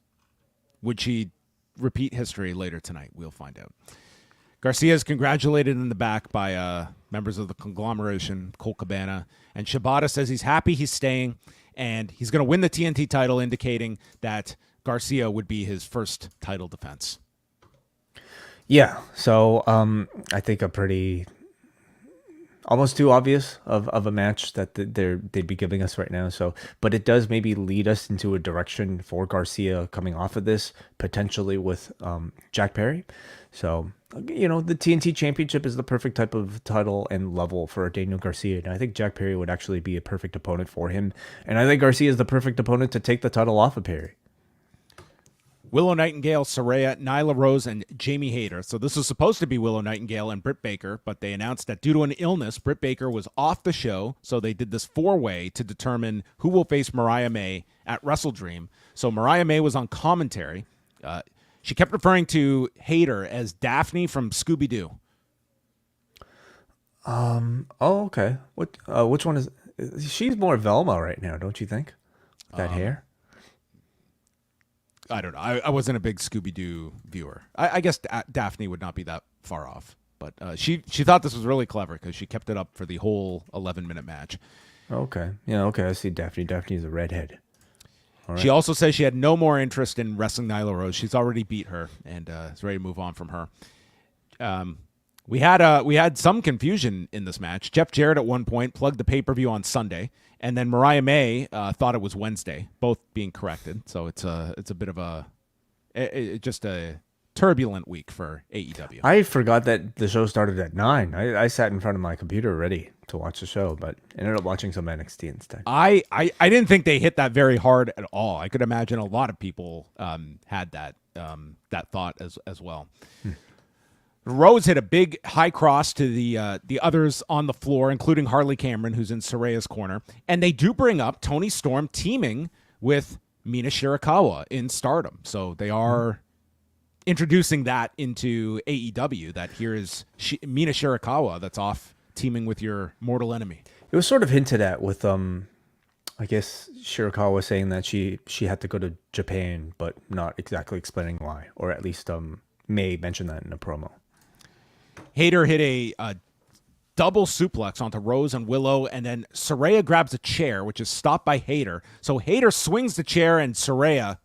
Would she repeat history later tonight? We'll find out. Garcia is congratulated in the back by members of the conglomeration, Colt Cabana, and Shibata says he's happy he's staying, and he's going to win the TNT title, indicating that Garcia would be his first title defense. Yeah, so I think a pretty... almost too obvious of a match that they'd be giving us right now. So, but it does maybe lead us into a direction for Garcia coming off of this, potentially with Jack Perry. So, the TNT Championship is the perfect type of title and level for Daniel Garcia. And I think Jack Perry would actually be a perfect opponent for him. And I think Garcia is the perfect opponent to take the title off of Perry. Willow Nightingale, Saraya, Nyla Rose, and Jamie Hayter. So this was supposed to be Willow Nightingale and Britt Baker, but they announced that due to an illness, Britt Baker was off the show. So they did this 4-way to determine who will face Mariah May at WrestleDream. So Mariah May was on commentary. She kept referring to Hayter as Daphne from Scooby-Doo. Oh, okay. Which one is? She's more Velma right now, don't you think? That hair. I don't know. I wasn't a big Scooby-Doo viewer. I guess Daphne would not be that far off. But she thought this was really clever because she kept it up for the whole 11-minute match. Okay. Yeah, okay. I see Daphne. Daphne's a redhead. All right. She also says she had no more interest in wrestling Nyla Rose. She's already beat her and is ready to move on from her. We had some confusion in this match. Jeff Jarrett at one point plugged the pay-per-view on Sunday, and then Mariah May thought it was Wednesday, both being corrected. So it's a bit of just a turbulent week for AEW. I forgot that the show started at 9. I sat in front of my computer ready to watch the show, but ended up watching some NXT instead. I didn't think they hit that very hard at all. I could imagine a lot of people had that thought as well. Rose hit a big high cross to the others on the floor, including Harley Cameron, who's in Saraya's corner. And they do bring up Toni Storm teaming with Mina Shirakawa in Stardom. So they are introducing that into AEW, that here is Mina Shirakawa that's off teaming with your mortal enemy. It was sort of hinted at with, I guess, Shirakawa saying that she had to go to Japan, but not exactly explaining why. Or at least May mentioned that in a promo. Hayter hit a double suplex onto Rose and Willow, and then Saraya grabs a chair, which is stopped by Hayter. So Hayter swings the chair, and Saraya,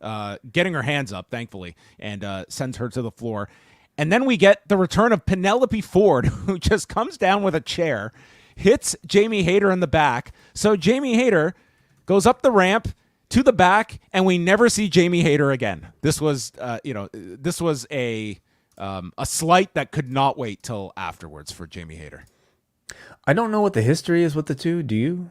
getting her hands up, thankfully, and sends her to the floor. And then we get the return of Penelope Ford, who just comes down with a chair, hits Jamie Hayter in the back. So Jamie Hayter goes up the ramp to the back, and we never see Jamie Hayter again. This was, this was a slight that could not wait till afterwards for Jamie Hayter. I don't know what the history is with the two. Do you?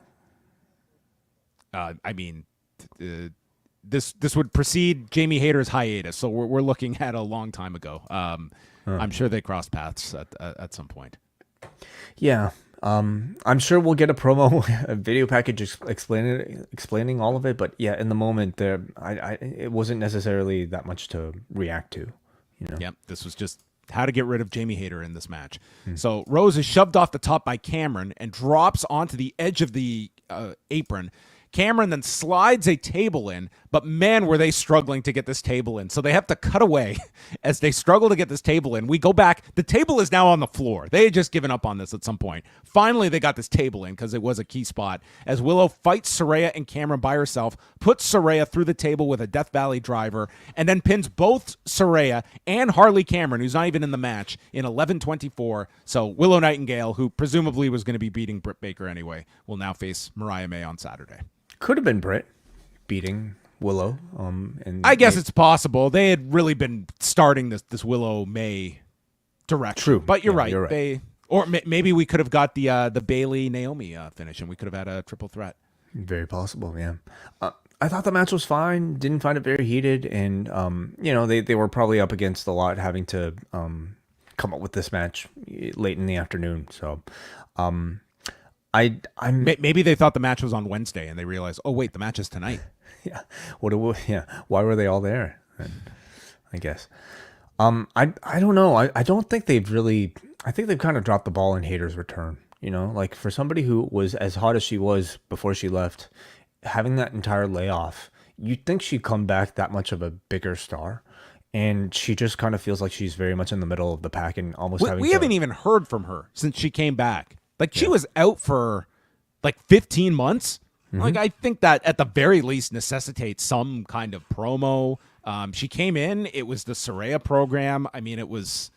This would precede Jamie Hayter's hiatus, so we're looking at a long time ago. I'm sure they crossed paths at some point. Yeah. I'm sure we'll get a video package explaining all of it, but yeah, in the moment it wasn't necessarily that much to react to. Yep, this was just how to get rid of Jamie Hayter in this match. So Rose is shoved off the top by Cameron and drops onto the edge of the apron. Cameron then slides a table in, but man, were they struggling to get this table in. So they have to cut away as they struggle to get this table in. We go back. The table is now on the floor. They had just given up on this at some point. Finally, they got this table in because it was a key spot. As Willow fights Saraya and Cameron by herself, puts Saraya through the table with a Death Valley driver, and then pins both Saraya and Harley Cameron, who's not even in the match, in 11:24. So Willow Nightingale, who presumably was going to be beating Britt Baker anyway, will now face Mariah May on Saturday. Could have been Britt beating Willow. And I guess it's possible. They had really been starting this Willow May direction. True, but you're right. You're right. Maybe we could have got the Bailey Naomi finish, and we could have had a triple threat. Very possible. Yeah. I thought the match was fine. Didn't find it very heated, and they were probably up against a lot, having to come up with this match late in the afternoon. So. Maybe they thought the match was on Wednesday and they realized, oh wait, the match is tonight. Yeah. Why were they all there? I guess. I don't know. I don't think they've really. I think they've kind of dropped the ball in Hayter's return. Like for somebody who was as hot as she was before she left, having that entire layoff, you'd think she'd come back that much of a bigger star. And she just kind of feels like she's very much in the middle of the pack and almost we haven't even heard from her since she came back. Like, she was out for, 15 months. Mm-hmm. I think that, at the very least, necessitates some kind of promo. She came in. It was the Saraya program. I mean, it was...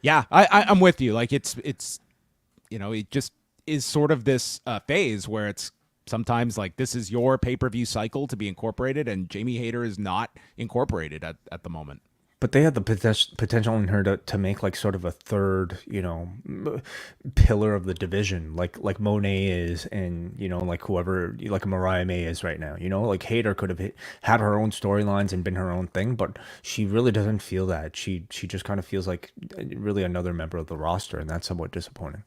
Yeah, I'm with you. It's it just is sort of this phase where it's sometimes, this is your pay-per-view cycle to be incorporated, and Jamie Hayter is not incorporated at the moment. But they had the potential in her to make sort of a third, pillar of the division, like Moné is, and whoever, like Mariah May is right now. Hayter could have had her own storylines and been her own thing, but she really doesn't feel that. She just kind of feels like really another member of the roster, and that's somewhat disappointing.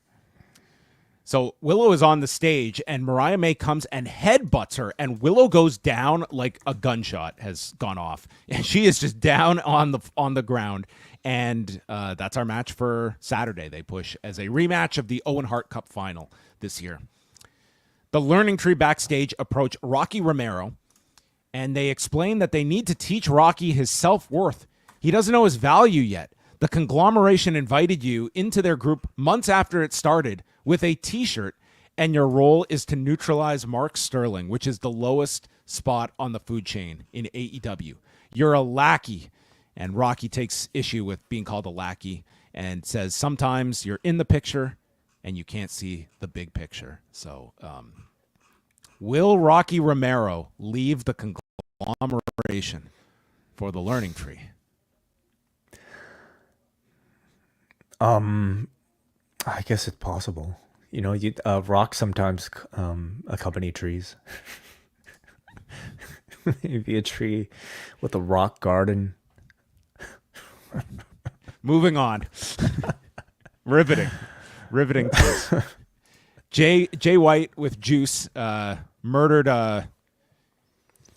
So Willow is on the stage, and Mariah May comes and headbutts her, and Willow goes down like a gunshot has gone off, and she is just down on the ground. And that's our match for Saturday. They push as a rematch of the Owen Hart Cup final this year. The Learning Tree backstage approach Rocky Romero, and they explain that they need to teach Rocky his self-worth. He doesn't know his value yet. The conglomeration invited you into their group months after it started with a t-shirt, and your role is to neutralize Mark Sterling, which is the lowest spot on the food chain in AEW. You're a lackey, and Rocky takes issue with being called a lackey and says sometimes you're in the picture and you can't see the big picture. So will Rocky Romero leave the conglomeration for the Learning Tree? I guess it's possible. You know, rocks sometimes accompany trees. Maybe a tree with a rock garden. Moving on. Riveting case. Jay White with Juice murdered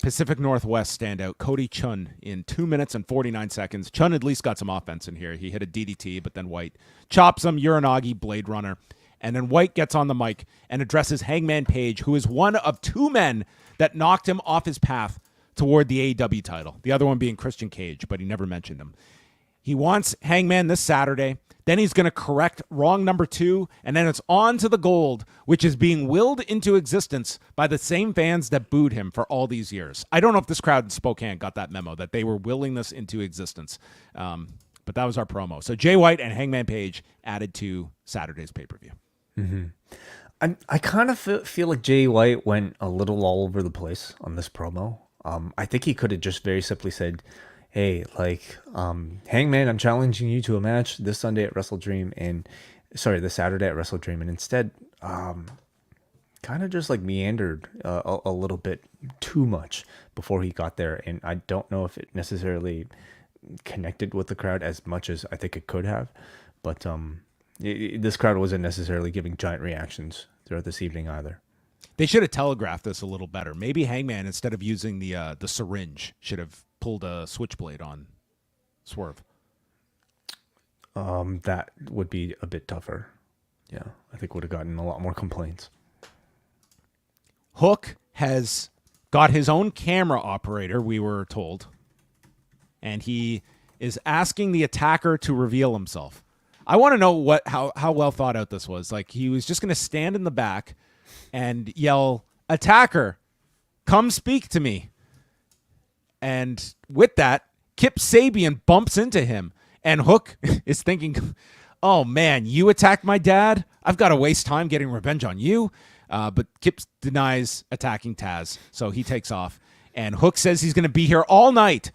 Pacific Northwest standout Cody Chhun in 2 minutes and 49 seconds. Chhun at least got some offense in here. He hit a DDT, but then White chops him, Uranagi, Blade Runner. And then White gets on the mic and addresses Hangman Page, who is one of two men that knocked him off his path toward the AEW title. The other one being Christian Cage, but he never mentioned him. He wants Hangman this Saturday. Then he's going to correct wrong number 2, and then it's on to the gold, which is being willed into existence by the same fans that booed him for all these years. I don't know if this crowd in Spokane got that memo, that they were willing this into existence. But that was our promo. So Jay White and Hangman Page added to Saturday's pay-per-view. Mm-hmm. I kind of feel like Jay White went a little all over the place on this promo. I think he could have just very simply said, hey, like, Hangman, I'm challenging you to a match this Sunday at WrestleDream this Saturday at WrestleDream. And instead, kind of just like meandered a little bit too much before he got there. And I don't know if it necessarily connected with the crowd as much as I think it could have. But this crowd wasn't necessarily giving giant reactions throughout this evening either. They should have telegraphed this a little better. Maybe Hangman, instead of using the syringe, should have pulled a switchblade on Swerve. That would be a bit tougher. Yeah, I think would have gotten a lot more complaints. Hook has got his own camera operator, we were told, and he is asking the attacker to reveal himself. I want to know how well thought out this was. Like, he was just going to stand in the back and yell, "Attacker, come speak to me." And with that, Kip Sabian bumps into him, and Hook is thinking, oh man, you attacked my dad? I've got to waste time getting revenge on you. But Kip denies attacking Taz, so he takes off. And Hook says he's going to be here all night.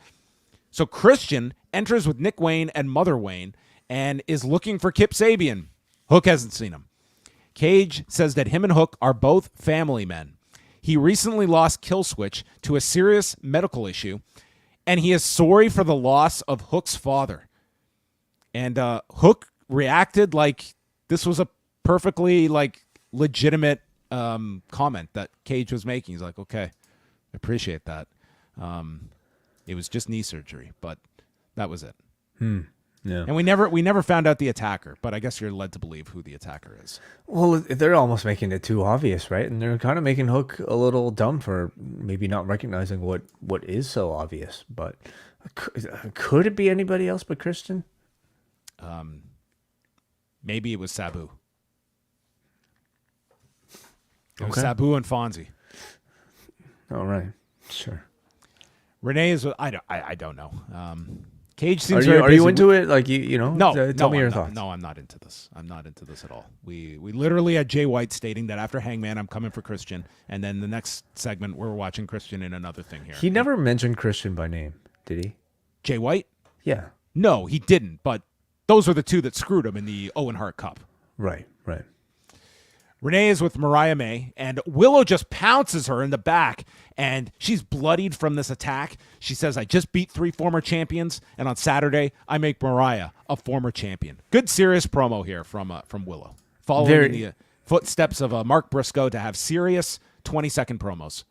So Christian enters with Nick Wayne and Mother Wayne and is looking for Kip Sabian. Hook hasn't seen him. Cage says that him and Hook are both family men. He recently lost Killswitch to a serious medical issue, and he is sorry for the loss of Hook's father. And Hook reacted like this was a perfectly legitimate comment that Cage was making. He's like, okay, I appreciate that. It was just knee surgery, but that was it. Yeah. And we never found out the attacker, but I guess you're led to believe who the attacker is. Well, they're almost making it too obvious, right? And they're kind of making Hook a little dumb for maybe not recognizing what is so obvious. But could it be anybody else but Christian? Maybe it was Sabu. It was Sabu and Fonzie. All right, sure. Renee is. I don't know. Cage seems very Are busy. you into it? Like you know? No. Tell me your I'm thoughts. No, I'm not into this. I'm not into this at all. We literally had Jay White stating that after Hangman, I'm coming for Christian, and then the next segment we're watching Christian in another thing here. He never mentioned Christian by name, did he? Jay White? Yeah. No, he didn't. But those are the two that screwed him in the Owen Hart Cup. Right. Renee is with Mariah May, and Willow just pounces her in the back, and she's bloodied from this attack. She says, I just beat 3 former champions, and on Saturday, I make Mariah a former champion. Good, serious promo here from Willow. Following footsteps of Mark Briscoe to have serious 20-second promos.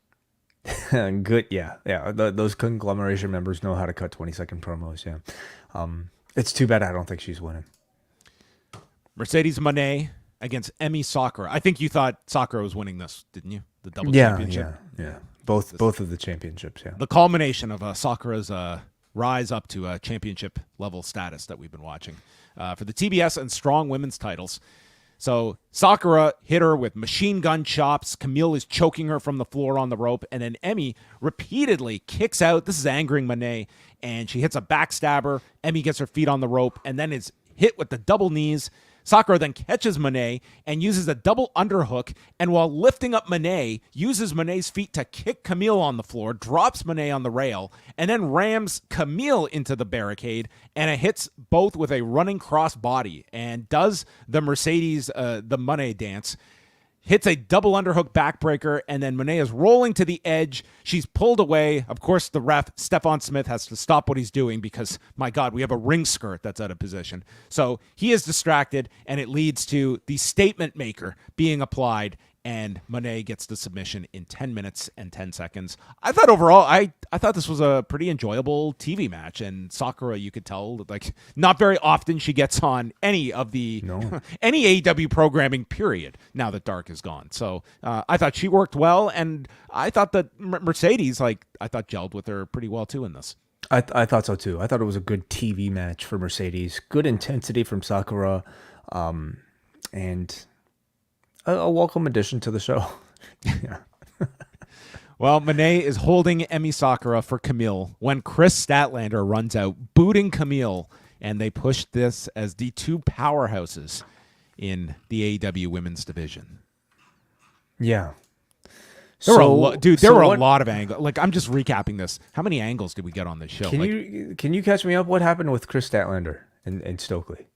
Good, yeah. Those conglomeration members know how to cut 20-second promos. Yeah, it's too bad I don't think she's winning. Mercedes Moné against Emi Sakura. I think you thought Sakura was winning this, didn't you? The double championship. Yeah. Both of the championships. Yeah. The culmination of Sakura's rise up to a championship level status that we've been watching for the TBS and Strong Women's titles. So Sakura hit her with machine gun chops. Camille is choking her from the floor on the rope. And then Emi repeatedly kicks out. This is angering Moné. And she hits a backstabber. Emi gets her feet on the rope and then is hit with the double knees. Sakura then catches Moné and uses a double underhook, and while lifting up Moné, uses Moné's feet to kick Camille on the floor, drops Moné on the rail, and then rams Camille into the barricade, and it hits both with a running cross body, and does the Mercedes, the Moné dance, hits a double underhook backbreaker, and then Moné is rolling to the edge. She's pulled away. Of course, the ref, Stephon Smith, has to stop what he's doing because, my God, we have a ring skirt that's out of position. So he is distracted, and it leads to the statement maker being applied, and Moné gets the submission in 10 minutes and 10 seconds. I thought overall, I thought this was a pretty enjoyable TV match, and Sakura, you could tell, like, not very often she gets on any of the any AEW programming, period, now that Dark is gone. So I thought she worked well, and I thought that Mercedes, I thought gelled with her pretty well too in this. I thought so too. I thought it was a good TV match for Mercedes. Good intensity from Sakura, and a welcome addition to the show. Yeah. Well, Moné is holding Emi Sakura for Camille when Chris Statlander runs out, booting Camille, and they push this as the two powerhouses in the AEW women's division. Yeah. There were a lot of angles. Like, I'm just recapping this. How many angles did we get on this show? Can you catch me up? What happened with Chris Statlander and Stokely?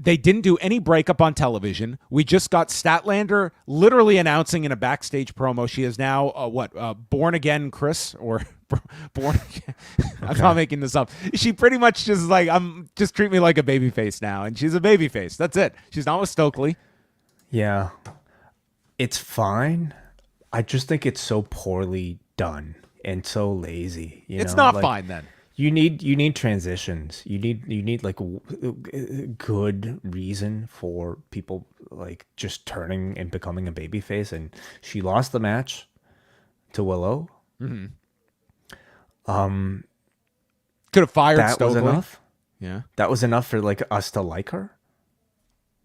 They didn't do any breakup on television. We just got Statlander literally announcing in a backstage promo she is now born again Chris, or born again. I'm not making this up. She pretty much just just treat me like a baby face now, and she's a baby face. That's it. She's not with Stokely. Yeah. It's fine. I just think it's so poorly done and so lazy. It's not fine then. You need transitions. You need like a good reason for people like just turning and becoming a babyface. And she lost the match to Willow. Mm-hmm. Could have fired that Stokely. Was enough. Yeah, that was enough for like us to like her.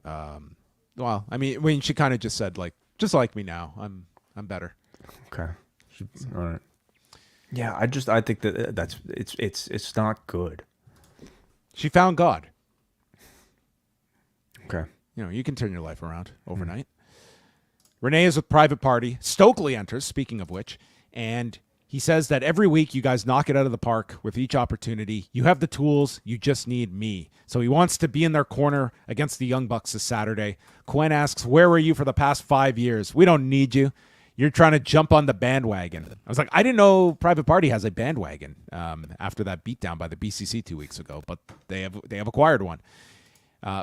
Well, I mean, she kind of just said just like me now. I'm better. Okay. All right. Yeah, I think that's it's not good. She found God. Okay. You can turn your life around overnight. Renee is with Private Party. Stokely enters, speaking of which, and he says that every week you guys knock it out of the park with each opportunity. You have the tools. You just need me. So he wants to be in their corner against the Young Bucks this Saturday. Quen asks, where were you for the past 5 years? We don't need you. You're trying to jump on the bandwagon. I was like, I didn't know Private Party has a bandwagon after that beatdown by the BCC 2 weeks ago, but they have acquired one.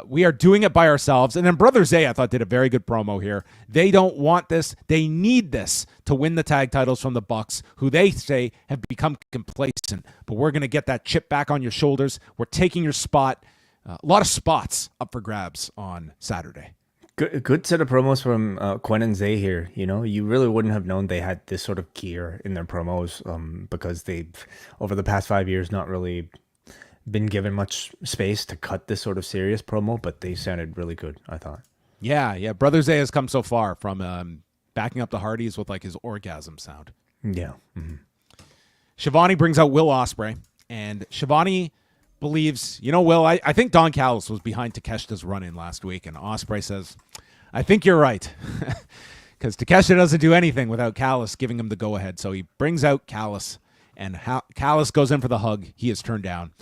We are doing it by ourselves. And then Brother Zay, I thought, did a very good promo here. They don't want this. They need this to win the tag titles from the Bucks, who they say have become complacent. But we're going to get that chip back on your shoulders. We're taking your spot. A lot of spots up for grabs on Saturday. Good set of promos from Quen and Zay here. You really wouldn't have known they had this sort of gear in their promos because they've, over the past 5 years, not really been given much space to cut this sort of serious promo, but they sounded really good, I thought. Yeah. Brother Zay has come so far from backing up the Hardys with his orgasm sound. Yeah. Mm-hmm. Shivani brings out Will Ospreay, and Shivani believes, Will, I think Don Callis was behind Takeshita's run-in last week, and Ospreay says, I think you're right, because Takeshita doesn't do anything without Callis giving him the go-ahead, so he brings out Callis, and Callis goes in for the hug. He is turned down,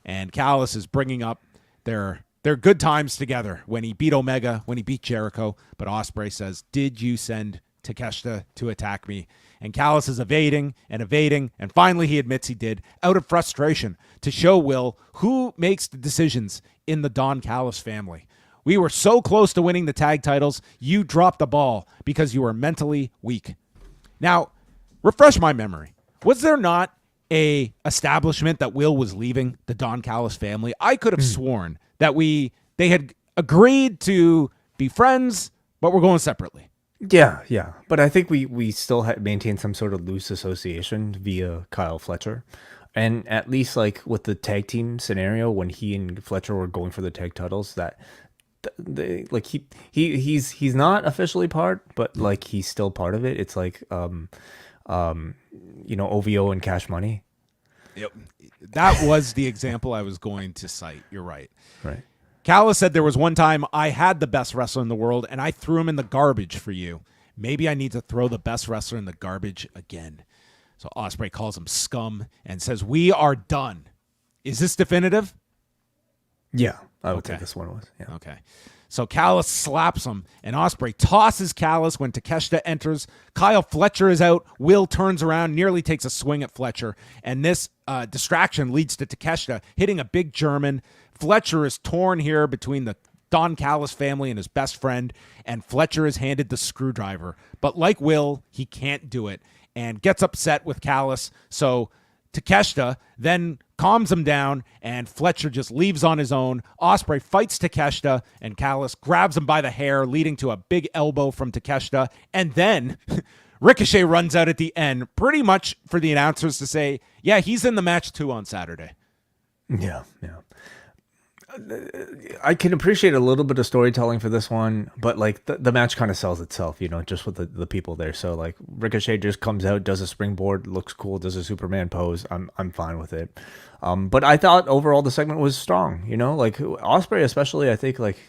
and Callis is bringing up their good times together when he beat Omega, when he beat Jericho, but Ospreay says, did you send Takeshita to attack me? And Callis is evading, and finally he admits he did, out of frustration, to show Will who makes the decisions in the Don Callis family. We were so close to winning the tag titles. You dropped the ball because you were mentally weak. Now, refresh my memory. Was there not a establishment that Will was leaving, the Don Callis family? I could have sworn that they had agreed to be friends, but we're going separately. Yeah. But I think we still had maintained some sort of loose association via Kyle Fletcher. And at least like with the tag team scenario, when he and Fletcher were going for the tag titles, that they like he's not officially part, but like he's still part of it. It's like OVO and Cash Money. Yep. That was the example I was going to cite. You're right. Right. Callis said there was one time I had the best wrestler in the world and I threw him in the garbage for you. Maybe I need to throw the best wrestler in the garbage again. So Ospreay calls him scum and says, we are done. Is this definitive? Yeah, I would think this one was. Yeah. Okay. So Callis slaps him, and Ospreay tosses Callis when Takeshita enters. Kyle Fletcher is out. Will turns around, nearly takes a swing at Fletcher, and this distraction leads to Takeshita hitting a big German. Fletcher is torn here between the Don Callis family and his best friend, and Fletcher is handed the screwdriver. But like Will, he can't do it and gets upset with Callis. So Takeshita then calms him down, and Fletcher just leaves on his own. Ospreay fights Takeshita, and Callis grabs him by the hair, leading to a big elbow from Takeshita. And then Ricochet runs out at the end, pretty much for the announcers to say, yeah, he's in the match too on Saturday. Yeah. I can appreciate a little bit of storytelling for this one, but like the match kind of sells itself, just with the people there. So like Ricochet just comes out, does a springboard, looks cool, does a Superman pose. I'm fine with it. But I thought overall the segment was strong, like Ospreay especially, I think like,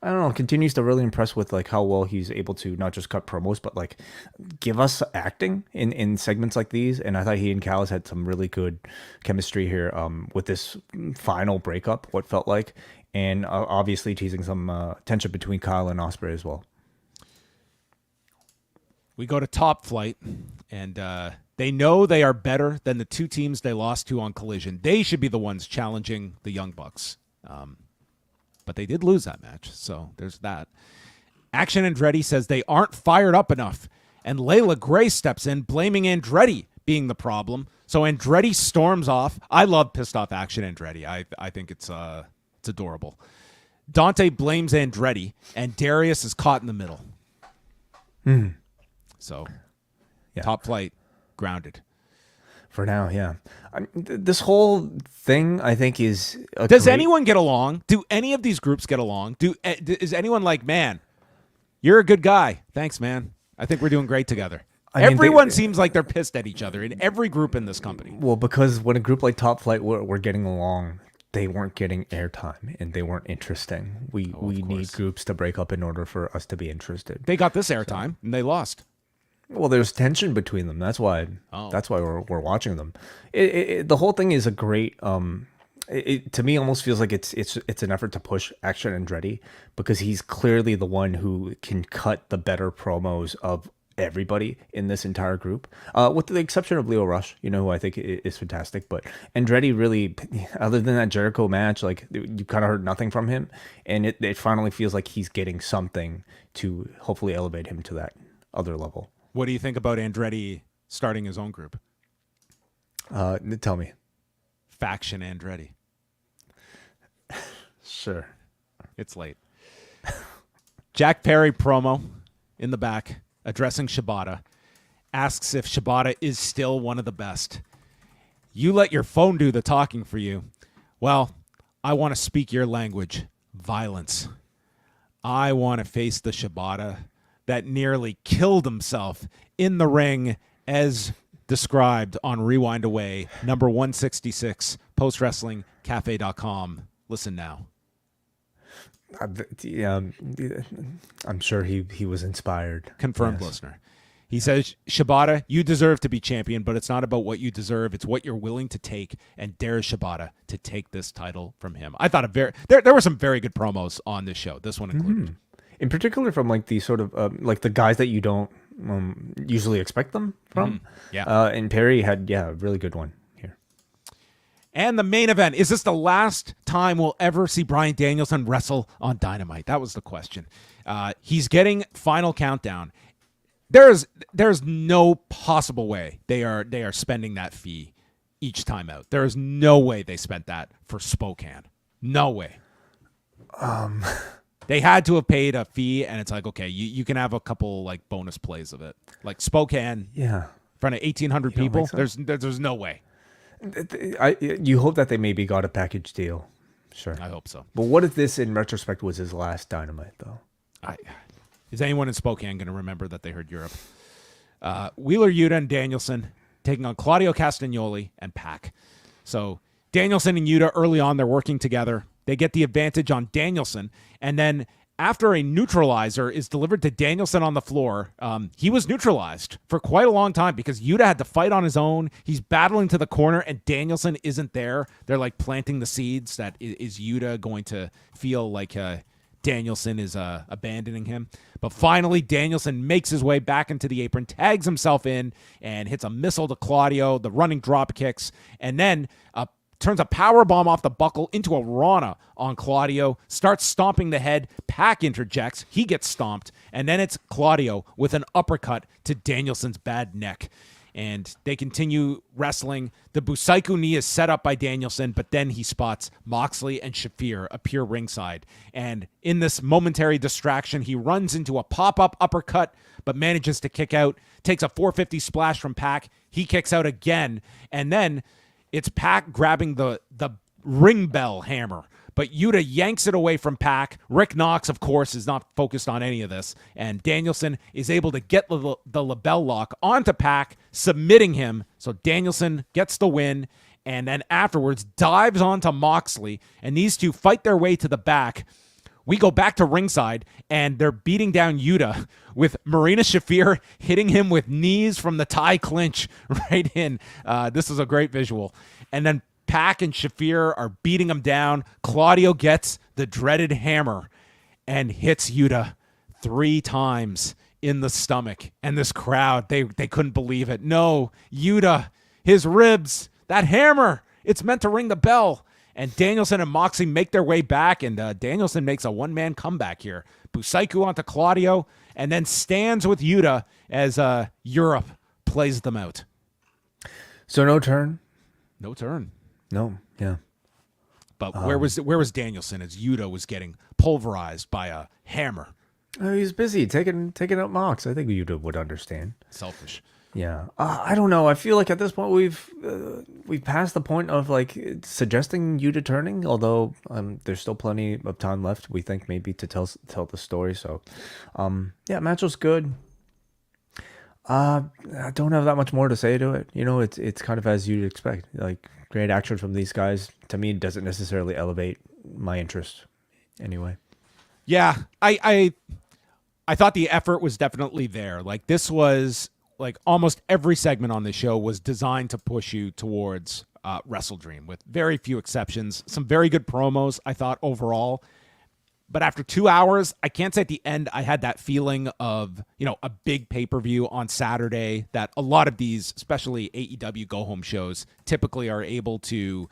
I don't know, continues to really impress with like how well he's able to not just cut promos, but like give us acting in segments like these. And I thought he and Callis had some really good chemistry here with this final breakup, what felt like, and obviously teasing some tension between Kyle and Ospreay as well. We go to Top Flight, and they know they are better than the two teams they lost to on Collision. They should be the ones challenging the Young Bucks. But they did lose that match, so there's that. Action Andretti says they aren't fired up enough, and Layla Gray steps in, blaming Andretti being the problem. So Andretti storms off. I love pissed off Action Andretti. I think it's adorable. Dante blames Andretti, and Darius is caught in the middle. So, yeah. Top Flight grounded. For now, yeah. This whole thing, I think, is... Does anyone get along? Do any of these groups get along? Is anyone like, man, you're a good guy. Thanks, man. I think we're doing great together. Everyone seems like they're pissed at each other in every group in this company. Well, because when a group like Top Flight were getting along, they weren't getting airtime, and they weren't interesting. We need groups to break up in order for us to be interested. They got this airtime, and they lost. Well, there's tension between them. That's why. That's why we're watching them. The whole thing is a great. It to me almost feels like it's an effort to push Action Andretti because he's clearly the one who can cut the better promos of everybody in this entire group, with the exception of Leo Rush, who I think is fantastic. But Andretti really, other than that Jericho match, like you kind of heard nothing from him, and it finally feels like he's getting something to hopefully elevate him to that other level. What do you think about Andretti starting his own group? Tell me. Faction Andretti. Sure. It's late. Jack Perry promo in the back addressing Shibata. Asks if Shibata is still one of the best. You let your phone do the talking for you. Well, I want to speak your language. Violence. I want to face the Shibata that nearly killed himself in the ring as described on Rewind Away, number 166, postwrestlingcafe.com. Listen now. I'm sure he was inspired. Confirmed listener. He says, Shibata, you deserve to be champion, but it's not about what you deserve. It's what you're willing to take, and dares Shibata to take this title from him. I thought there were some very good promos on this show, this one included. Mm-hmm. In particular from like the sort of like the guys that you don't usually expect them from. Mm-hmm. Yeah. And Perry had a really good one here. And the main event, is this the last time we'll ever see Bryan Danielson wrestle on Dynamite? That was the question. He's getting Final Countdown. There's no possible way they are spending that fee each time out. There is no way they spent that for Spokane. No way. They had to have paid a fee, and it's like, okay, you can have a couple like bonus plays of it. Like Spokane, in front of 1,800 people. So? There's no way. You hope that they maybe got a package deal. Sure. I hope so. But what if this, in retrospect, was his last Dynamite, though? Is anyone in Spokane going to remember that they heard Europe? Wheeler Yuta and Danielson taking on Claudio Castagnoli and PAC. So Danielson and Yuta, early on, they're working together. They get the advantage on Danielson. And then after a neutralizer is delivered to Danielson on the floor, he was neutralized for quite a long time because Yuta had to fight on his own. He's battling to the corner, and Danielson isn't there. They're like planting the seeds that is Yuta going to feel like Danielson is abandoning him. But finally, Danielson makes his way back into the apron, tags himself in, and hits a missile to Claudio, the running drop kicks, and then turns a power bomb off the buckle into a Rana on Claudio, starts stomping the head. PAC interjects. He gets stomped. And then it's Claudio with an uppercut to Danielson's bad neck. And they continue wrestling. The Busaiku knee is set up by Danielson, but then he spots Moxley and Shafir appear ringside. And in this momentary distraction, he runs into a pop-up uppercut, but manages to kick out, takes a 450 splash from PAC. He kicks out again. And then it's PAC grabbing the ring bell hammer, but Yuta yanks it away from PAC. Rick Knox, of course, is not focused on any of this, and Danielson is able to get the label lock onto PAC, submitting him, so Danielson gets the win, and then afterwards dives onto Moxley, and these two fight their way to the back. We go back to ringside, and they're beating down Yuta with Marina Shafir hitting him with knees from the tie clinch right in. This is a great visual. And then PAC and Shafir are beating him down. Claudio gets the dreaded hammer and hits Yuta 3 times in the stomach. And this crowd, they couldn't believe it. No, Yuta, his ribs, that hammer, it's meant to ring the bell. And Danielson and Moxley make their way back, and Danielson makes a one-man comeback here. Busaiku onto Claudio, and then stands with Yuta as Europe plays them out. So no turn? No turn. No, yeah. But where was Danielson as Yuta was getting pulverized by a hammer? He's busy taking out Mox. I think Yuta would understand. Selfish. Yeah, I don't know. I feel like at this point we've passed the point of like suggesting Yuta turning. Although there's still plenty of time left. We think maybe to tell the story. So, yeah, match was good. I don't have that much more to say to it. You know, it's kind of as you'd expect. Like great action from these guys. To me, doesn't necessarily elevate my interest. Anyway. Yeah, I thought the effort was definitely there. Like this was. Like almost every segment on the show was designed to push you towards WrestleDream, with very few exceptions. Some very good promos, I thought, overall. But after 2 hours, I can't say at the end I had that feeling of, you know, a big pay-per-view on Saturday that a lot of these, especially AEW go-home shows, typically are able to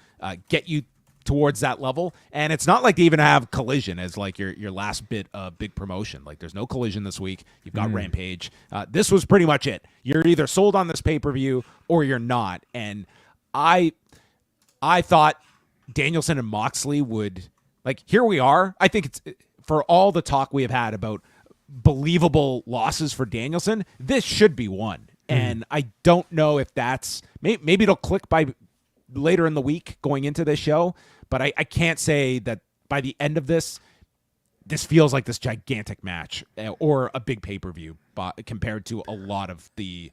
get you towards that level. And it's not like they even have Collision as like your last bit of big promotion. Like there's no Collision this week. You've got Rampage. This was pretty much it. You're either sold on this pay-per-view or you're not. And I thought Danielson and Moxley would, like, here we are. I think it's, for all the talk we have had about believable losses for Danielson, this should be one. And I don't know if that's, maybe it'll click by later in the week going into this show, but I can't say that by the end of this feels like this gigantic match or a big pay-per-view compared to a lot of the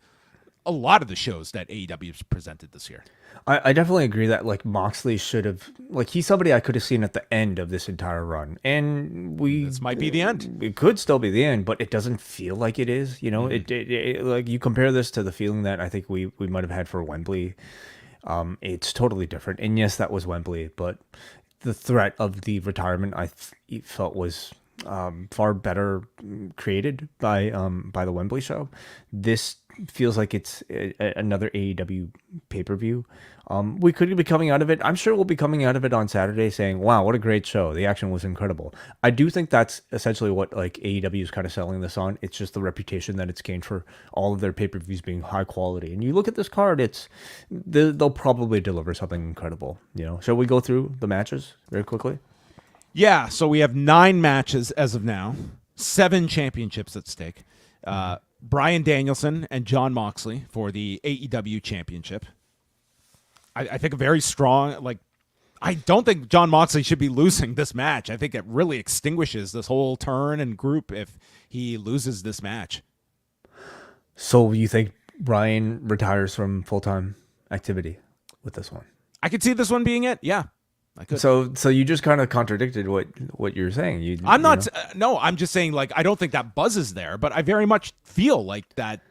shows that AEW has presented this year. I definitely agree that like Moxley should have, like, he's somebody I could have seen at the end of this entire run, and this might be the end. It could still be the end, but it doesn't feel like it is. You know, it like you compare this to the feeling that I think we might have had for Wembley. It's totally different. And yes, that was Wembley, but the threat of the retirement I felt was far better created by the Wembley show. This feels like it's another AEW pay-per-view. We could be coming out of it. I'm sure we'll be coming out of it on Saturday saying, wow, what a great show. The action was incredible. I do think that's essentially what like AEW is kind of selling this on. It's just the reputation that it's gained for all of their pay-per-views being high quality. And you look at this card, they'll probably deliver something incredible. Shall we go through the matches very quickly? Yeah, so we have 9 matches as of now, 7 championships at stake. Bryan Danielson and Jon Moxley for the AEW championship. I think a very strong, I don't think Jon Moxley should be losing this match. I think it really extinguishes this whole turn and group if he loses this match. So you think Bryan retires from full-time activity with this one? I could see this one being it, yeah. I could. So you just kind of contradicted what you're saying. I'm not. No, I'm just saying I don't think that buzz is there, but I very much feel like that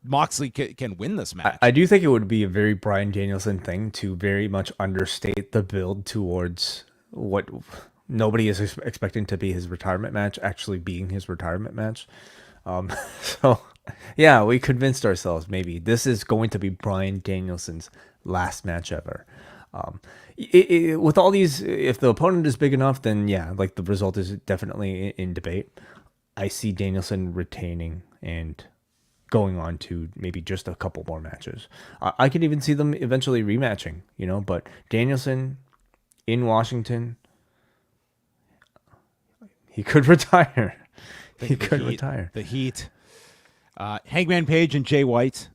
Moxley can win this match. I do think it would be a very Bryan Danielson thing to very much understate the build towards what nobody is expecting to be his retirement match actually being his retirement match. So yeah, we convinced ourselves maybe this is going to be Bryan Danielson's last match ever. With all these, if the opponent is big enough, then yeah, the result is definitely in debate. I see Danielson retaining and going on to maybe just a couple more matches. I could even see them eventually rematching, but Danielson in Washington, he could retire. He could retire. The Heat. Hangman Page and Jay White.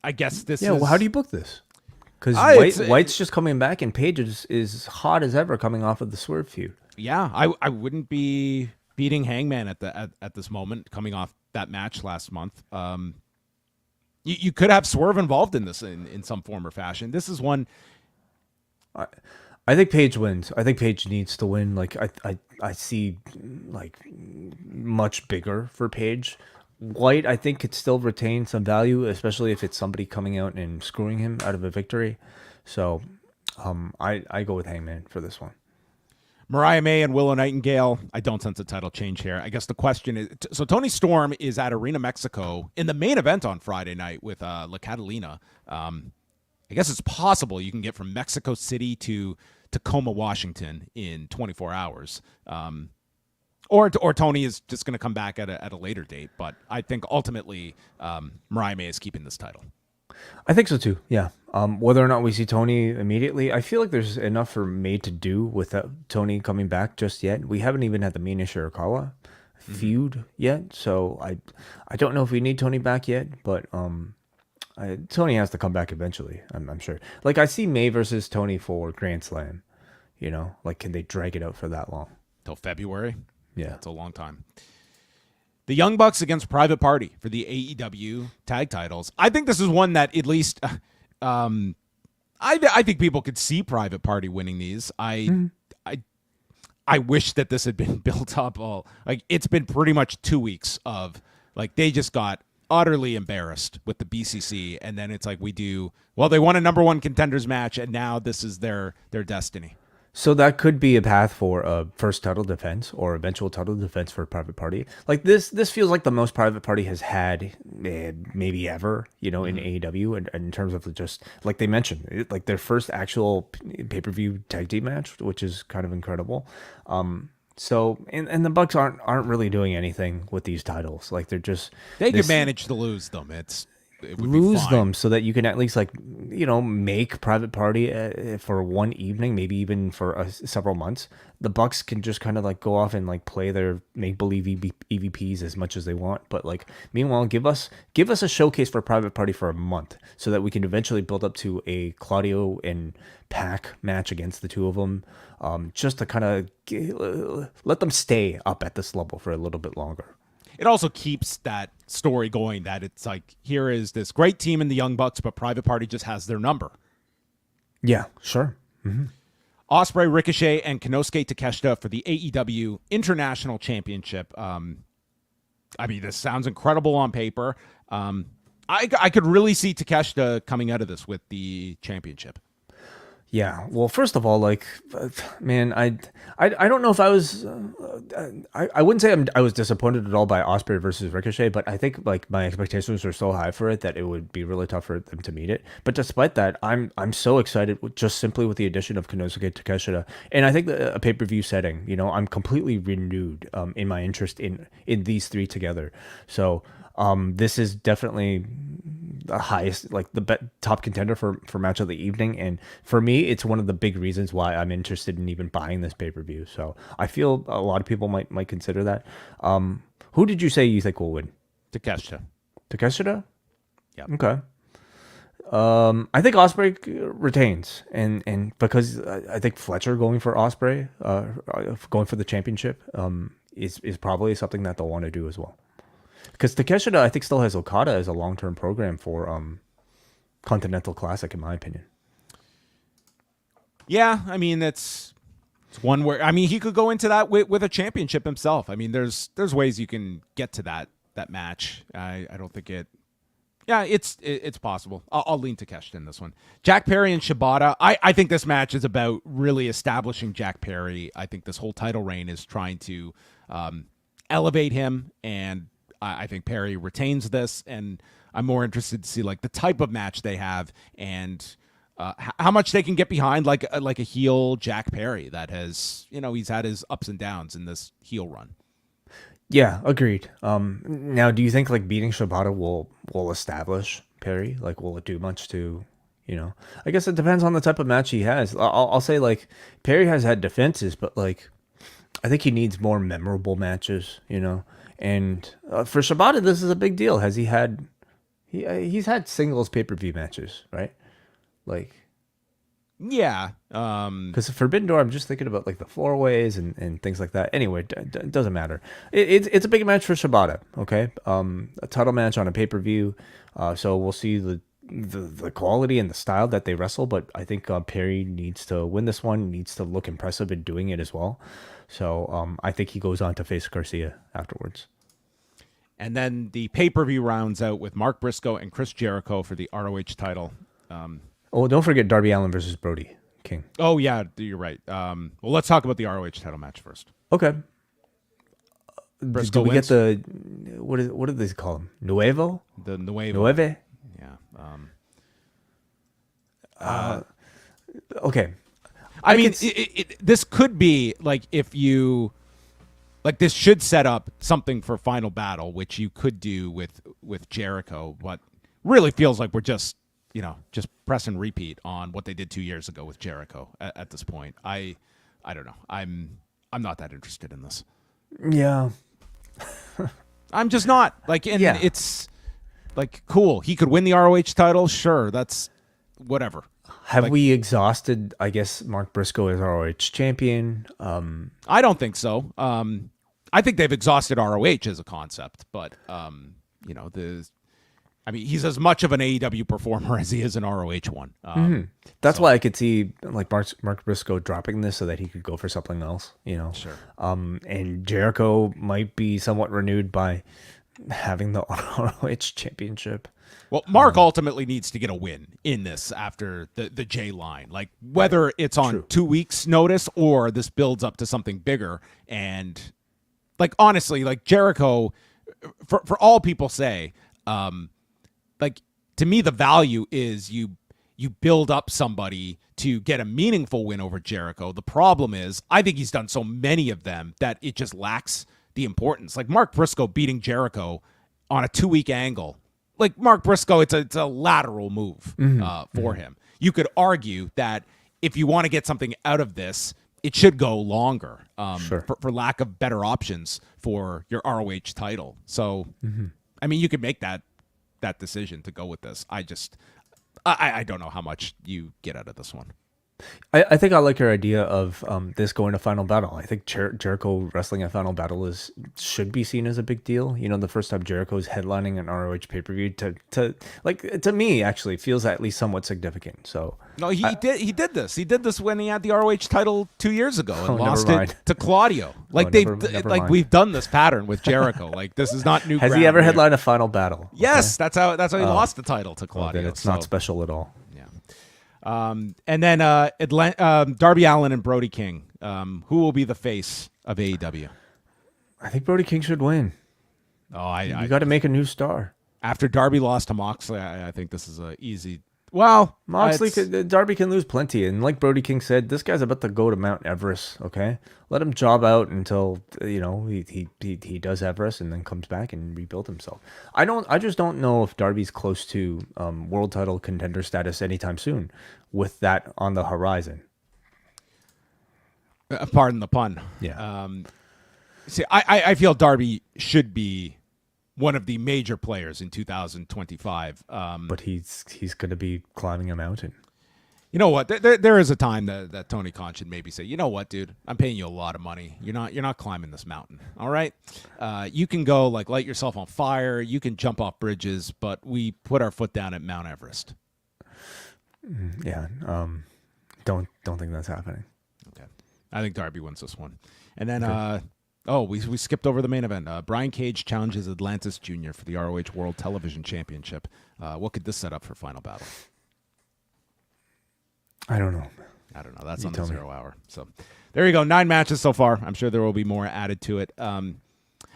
I guess this is... well, how do you book this? Because White's just coming back, and Page is hot as ever coming off of the Swerve feud. Yeah, I wouldn't be beating Hangman at this moment, coming off that match last month. You could have Swerve involved in this in some form or fashion. This is one... I think Page wins. I think Page needs to win. I see much bigger for Page. White, I think, could still retain some value, especially if it's somebody coming out and screwing him out of a victory. So I go with Hangman for this one. Mariah May and Willow Nightingale. I don't sense a title change here. I guess the question is, so Tony Storm is at Arena Mexico in the main event on Friday night with La Catalina. I guess it's possible you can get from Mexico City to Tacoma, Washington in 24 hours. Or Tony is just going to come back at a later date. But I think ultimately Mariah May is keeping this title. I think so too, yeah. Whether or not we see Tony immediately, I feel like there's enough for May to do without Tony coming back just yet. We haven't even had the Mina Shirakawa feud yet, so I don't know if we need Tony back yet, but Tony has to come back eventually, I'm sure. I see May versus Tony for Grand Slam, can they drag it out for that long? Till February? Yeah. That's a long time. The Young Bucks against Private Party for the AEW tag titles. I think this is one that at least I think people could see Private Party winning these. I wish that this had been built up it's been pretty much 2 weeks of they just got utterly embarrassed with the BCC, and then it's they won a #1 contenders match, and now this is their destiny. So that could be a path for a first title defense or eventual title defense for Private Party. This feels like the most Private Party has had maybe ever, in AEW, and in terms of just they mentioned, their first actual pay-per-view tag team match, which is kind of incredible. So and the Bucks aren't really doing anything with these titles. They're just could manage to lose them. It would lose be fine. them so that you can at least make Private Party for one evening, maybe even for several months. The Bucks can just kind of go off and play their make believe EVPs as much as they want, but meanwhile give us a showcase for Private Party for a month so that we can eventually build up to a Claudio and PAC match against the two of them, just to kind of let them stay up at this level for a little bit longer. It also keeps that story going that it's here is this great team in the Young Bucks, but Private Party just has their number. Yeah, sure. Mm-hmm. Ospreay, Ricochet, and Konosuke Takeshita for the AEW International Championship. This sounds incredible on paper. I could really see Takeshita coming out of this with the championship. Yeah. Well, first of all, like, man, I don't know if I was, I wouldn't say I was disappointed at all by Ospreay versus Ricochet, but I think like my expectations were so high for it that it would be really tough for them to meet it. But despite that, I'm so excited just simply with the addition of Konosuke Takeshita, and I think a pay-per-view setting, you know, I'm completely renewed in my interest in these three together. So this is definitely the highest, like the top contender for match of the evening, and for me, it's one of the big reasons why I'm interested in even buying this pay per view. So I feel a lot of people might consider that. Who did you say you think will win? Takeshita. Takeshita? Yeah. Okay. I think Ospreay retains, and because I think Fletcher going for Ospreay, going for the championship, is probably something that they'll want to do as well. Because Takeshita, I think, still has Okada as a long-term program for Continental Classic, in my opinion. Yeah, I mean, it's one where, I mean, he could go into that with a championship himself. I mean, there's ways you can get to that match. I don't think it. Yeah, it's possible. I'll lean Takeshita in this one. Jack Perry and Shibata. I think this match is about really establishing Jack Perry. I think this whole title reign is trying to elevate him, and I think Perry retains this, and I'm more interested to see like the type of match they have and how much they can get behind like a heel Jack Perry that has, you know, he's had his ups and downs in this heel run. Yeah, agreed. Now, do you think like beating Shibata will establish Perry? Like, will it do much to, you know? I guess it depends on the type of match he has. I'll say like Perry has had defenses, but like I think he needs more memorable matches, you know. And for Shibata, this is a big deal. Has he had? He's had singles pay-per-view matches, right? Like, yeah. Because Forbidden Door, I'm just thinking about like the four-ways and things like that. Anyway, it doesn't matter. It's a big match for Shibata. Okay, a title match on a pay-per-view. So we'll see the quality and the style that they wrestle. But I think Perry needs to win this one. Needs to look impressive in doing it as well. So I think he goes on to face Garcia afterwards. And then the pay-per-view rounds out with Mark Briscoe and Chris Jericho for the ROH title. Don't forget Darby Allin versus Brody King. Oh, yeah, you're right. Well, let's talk about the ROH title match first. Okay. Briscoe Do we wins. get the, what do they call him? Nuevo? The Nueve. Nueve? Yeah. Okay. I mean, this could be like if you like this should set up something for Final Battle, which you could do with Jericho, but really feels like we're just press and repeat on what they did 2 years ago with Jericho at this point. I don't know. I'm not that interested in this. Yeah. I'm just not like, and Yeah. it's like cool. He could win the ROH title. Sure. That's whatever. Have we exhausted, I guess, Mark Briscoe as ROH champion? I don't think so. I think they've exhausted ROH as a concept, but he's as much of an AEW performer as he is an ROH one. That's why I could see like Mark Briscoe dropping this so that he could go for something else, you know. Sure. And Jericho might be somewhat renewed by having the ROH championship. Well, Mark ultimately needs to get a win in this after the J line. Like whether it's on 2 weeks notice or this builds up to something bigger. And like honestly, like Jericho, for all people say, like to me the value is you build up somebody to get a meaningful win over Jericho. The problem is I think he's done so many of them that it just lacks the importance. Like Mark Briscoe beating Jericho on a 2-week angle. Like Mark Briscoe, it's a lateral move for him. You could argue that if you want to get something out of this, it should go longer for lack of better options for your ROH title. So, I mean, you could make that decision to go with this. I don't know how much you get out of this one. I think I like your idea of this going to Final Battle. I think Jericho wrestling at Final Battle should be seen as a big deal. You know, the first time Jericho's headlining an ROH pay-per-view to me actually feels at least somewhat significant. So no, he did this. He did this when he had the ROH title 2 years ago and lost never it to Claudio. Like never mind. we've done this pattern with Jericho. Like this is not new. Has he ever headlined a Final Battle? Yes, that's how he lost the title to Well, Claudio. then it's not special at all. Yeah. And then Darby Allin and Brody King. Who will be the face of AEW? I think Brody King should win. Oh, you got to make a new star. After Darby lost to Moxley, I think this is a easy. Well, Darby can lose plenty, and like Brody King said, this guy's about to go to Mount Everest. Okay, let him job out until he does Everest, and then comes back and rebuild himself. I just don't know if Darby's close to world title contender status anytime soon, with that on the horizon. Pardon the pun. Yeah. See, I feel Darby should be one of the major players in 2025. But he's going to be climbing a mountain. You know what? There is a time that Tony Khan should maybe say, you know what, dude, I'm paying you a lot of money. You're not climbing this mountain. All right. You can go light yourself on fire. You can jump off bridges, but we put our foot down at Mount Everest. Yeah. Don't think that's happening. Okay. I think Darby wins this one. And then, we skipped over the main event. Brian Cage challenges Atlantis Jr. for the ROH World Television Championship. What could this set up for Final Battle? I don't know. That's on the 0 hour. So there you go. 9 matches so far. I'm sure there will be more added to it. I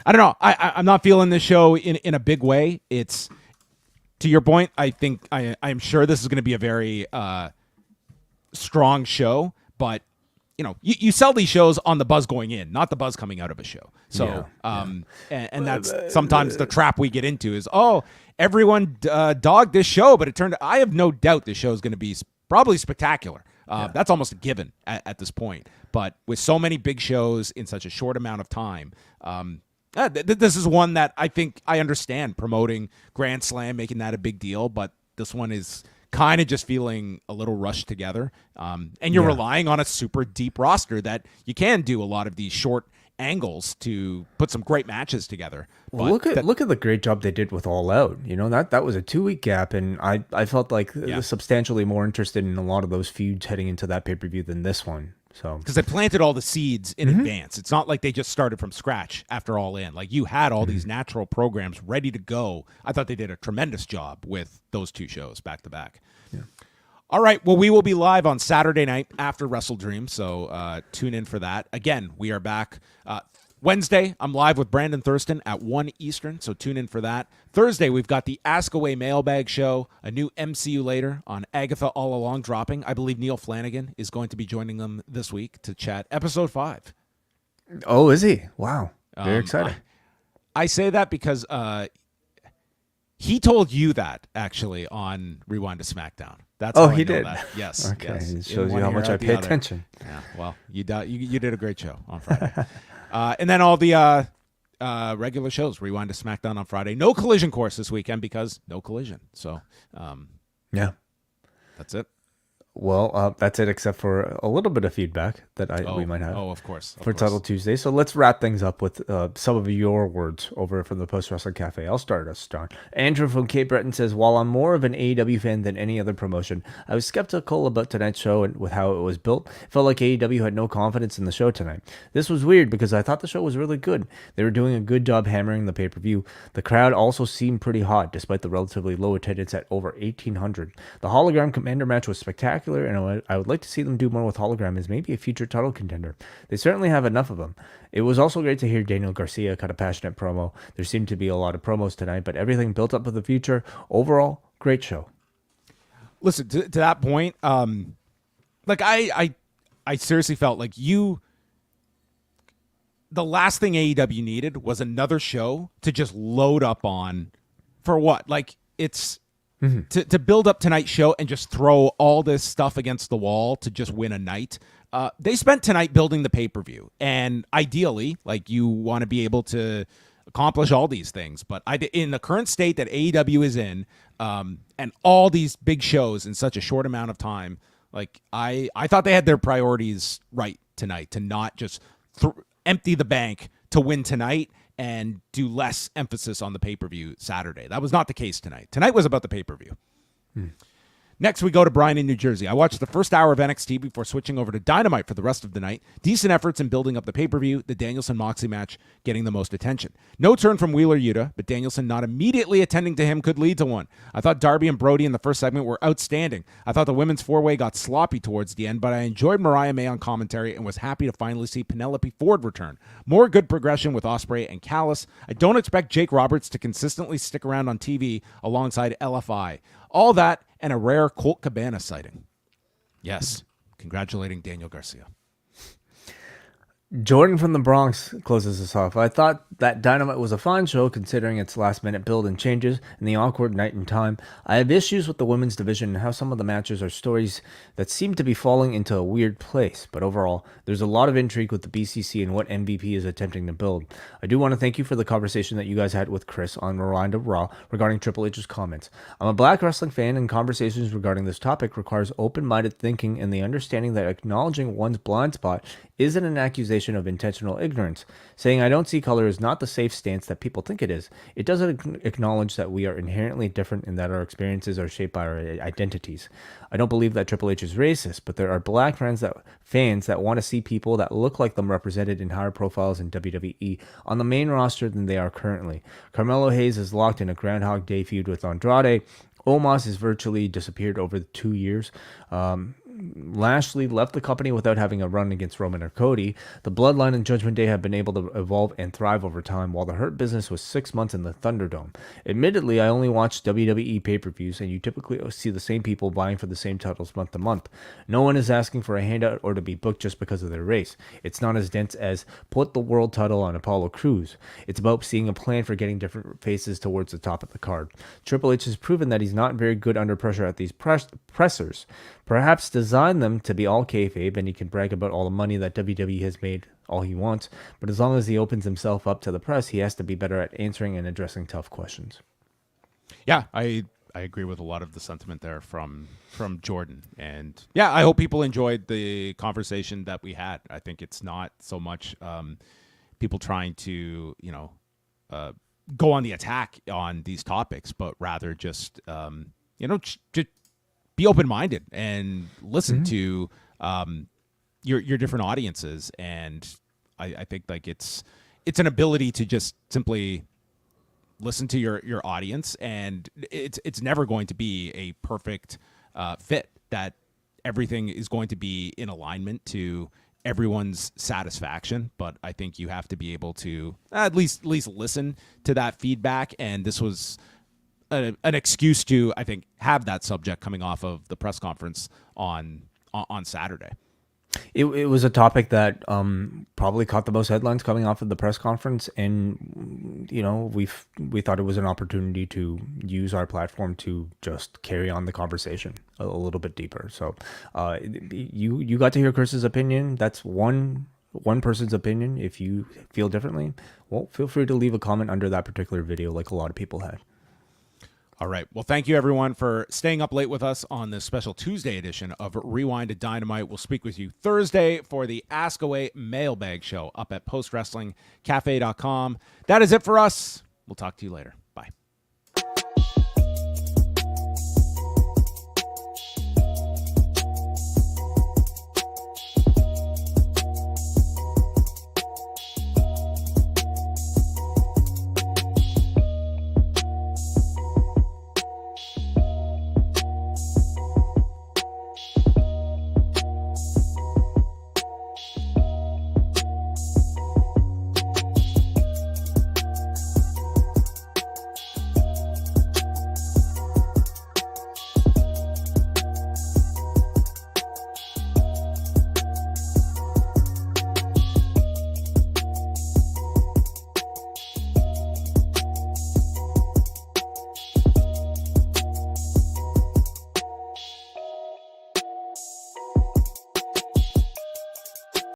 don't know. I'm not feeling this show in a big way. It's, to your point, I think I'm sure this is going to be a very strong show, but you sell these shows on the buzz going in, not the buzz coming out of a show. So, and that's sometimes the trap we get into is, everyone dogged this show, but it turned out, I have no doubt this show is going to be probably spectacular. That's almost a given at this point. But with so many big shows in such a short amount of time, this is one that I think I understand promoting Grand Slam, making that a big deal, but this one is kind of just feeling a little rushed together. And you're relying on a super deep roster that you can do a lot of these short angles to put some great matches together. Well, look at the great job they did with All Out. That was a 2-week gap, and I felt like substantially more interested in a lot of those feuds heading into that pay-per-view than this one. So because they planted all the seeds in advance. It's not like they just started from scratch after All In. Like, you had all these natural programs ready to go. I thought they did a tremendous job with those 2 shows back to back. Yeah. All right. Well, we will be live on Saturday night after WrestleDream, so tune in for that. Again, we are back Wednesday. I'm live with Brandon Thurston at 1 Eastern, so tune in for that. Thursday, we've got the Ask Away Mailbag Show, a new MCU later on Agatha All Along dropping. I believe Neil Flanagan is going to be joining them this week to chat Episode 5. Oh, is he? Wow. Very exciting. I say that because he told you that, actually, on Rewind to SmackDown. That's how he I know did. That. Yes. Okay. Yes. It shows you how much I pay attention. Yeah. Well, you did a great show on Friday. And then all the regular shows, Rewind to SmackDown on Friday. No Collision Course this weekend because no Collision. So, that's it. Well, that's it, except for a little bit of feedback that we might have. Oh, of course. For Title Tuesday. So let's wrap things up with some of your words over from the Post Wrestling Cafe. I'll start us, John. Andrew from Cape Breton says, while I'm more of an AEW fan than any other promotion, I was skeptical about tonight's show and with how it was built. It felt like AEW had no confidence in the show tonight. This was weird because I thought the show was really good. They were doing a good job hammering the pay-per-view. The crowd also seemed pretty hot, despite the relatively low attendance at over 1,800. The Hologram Komander match was spectacular, and I would like to see them do more with Hologram as maybe a future title contender. They certainly have enough of them. It was also great to hear Daniel Garcia cut a passionate promo. There seemed to be a lot of promos tonight, but everything built up for the future. Overall, great show. Listen, to that point, I seriously felt like the last thing AEW needed was another show to just load up on for what? Like, it's to build up tonight's show and just throw all this stuff against the wall to just win a night. They spent tonight building the pay-per-view, and ideally, like, you want to be able to accomplish all these things. But in the current state that AEW is in, and all these big shows in such a short amount of time, like, I thought they had their priorities right tonight to not just empty the bank to win tonight and do less emphasis on the pay-per-view Saturday. That was not the case tonight. Tonight was about the pay-per-view. Next, we go to Bryan in New Jersey. I watched the first hour of NXT before switching over to Dynamite for the rest of the night. Decent efforts in building up the pay-per-view, the Danielson-Moxley match getting the most attention. No turn from Wheeler Yuta, but Danielson not immediately attending to him could lead to one. I thought Darby and Brody in the first segment were outstanding. I thought the women's four-way got sloppy towards the end, but I enjoyed Mariah May on commentary and was happy to finally see Penelope Ford return. More good progression with Ospreay and Callis. I don't expect Jake Roberts to consistently stick around on TV alongside LFI. All that and a rare Colt Cabana sighting. Yes, congratulating Daniel Garcia. Jordan from the Bronx closes us off. I thought that Dynamite was a fine show considering its last-minute build and changes and the awkward night and time. I have issues with the women's division and how some of the matches are stories that seem to be falling into a weird place. But overall, there's a lot of intrigue with the BCC and what MVP is attempting to build. I do want to thank you for the conversation that you guys had with Chris on Rewind of Raw regarding Triple H's comments. I'm a black wrestling fan, and conversations regarding this topic requires open-minded thinking and the understanding that acknowledging one's blind spot isn't an accusation of intentional ignorance. Saying I don't see color is not the safe stance that people think it is. It doesn't acknowledge that we are inherently different and that our experiences are shaped by our identities. I don't believe that Triple H is racist, but there are black fans that want to see people that look like them represented in higher profiles in WWE on the main roster than they are currently. Carmelo Hayes is locked in a Groundhog Day feud with Andrade. Omos has virtually disappeared over the 2 years. Lashley left the company without having a run against Roman or Cody. The Bloodline and Judgment Day have been able to evolve and thrive over time, while the Hurt Business was 6 months in the Thunderdome. Admittedly, I only watch WWE pay-per-views, and you typically see the same people vying for the same titles month to month. No one is asking for a handout or to be booked just because of their race. It's not as dense as put the world title on Apollo Crews. It's about seeing a plan for getting different faces towards the top of the card. Triple H has proven that he's not very good under pressure at these pressers. Perhaps design them to be all kayfabe, and he can brag about all the money that WWE has made all he wants, but as long as he opens himself up to the press, he has to be better at answering and addressing tough questions. Yeah, I agree with a lot of the sentiment there from Jordan. And yeah, I hope people enjoyed the conversation that we had. I think it's not so much people trying to, go on the attack on these topics, but rather just, just be open-minded and listen to your different audiences. And I think like it's an ability to just simply listen to your audience, and it's never going to be a perfect fit that everything is going to be in alignment to everyone's satisfaction. But I think you have to be able to at least listen to that feedback, and this was an excuse to, I think, have that subject coming off of the press conference on Saturday. It was a topic that probably caught the most headlines coming off of the press conference, and we thought it was an opportunity to use our platform to just carry on the conversation a little bit deeper. So you got to hear Chris's opinion. That's one person's opinion. If you feel differently, well, feel free to leave a comment under that particular video, like a lot of people had. All right. Well, thank you, everyone, for staying up late with us on this special Tuesday edition of Rewind-A-Dynamite. We'll speak with you Thursday for the Ask Away Mailbag Show up at postwrestlingcafe.com. That is it for us. We'll talk to you later.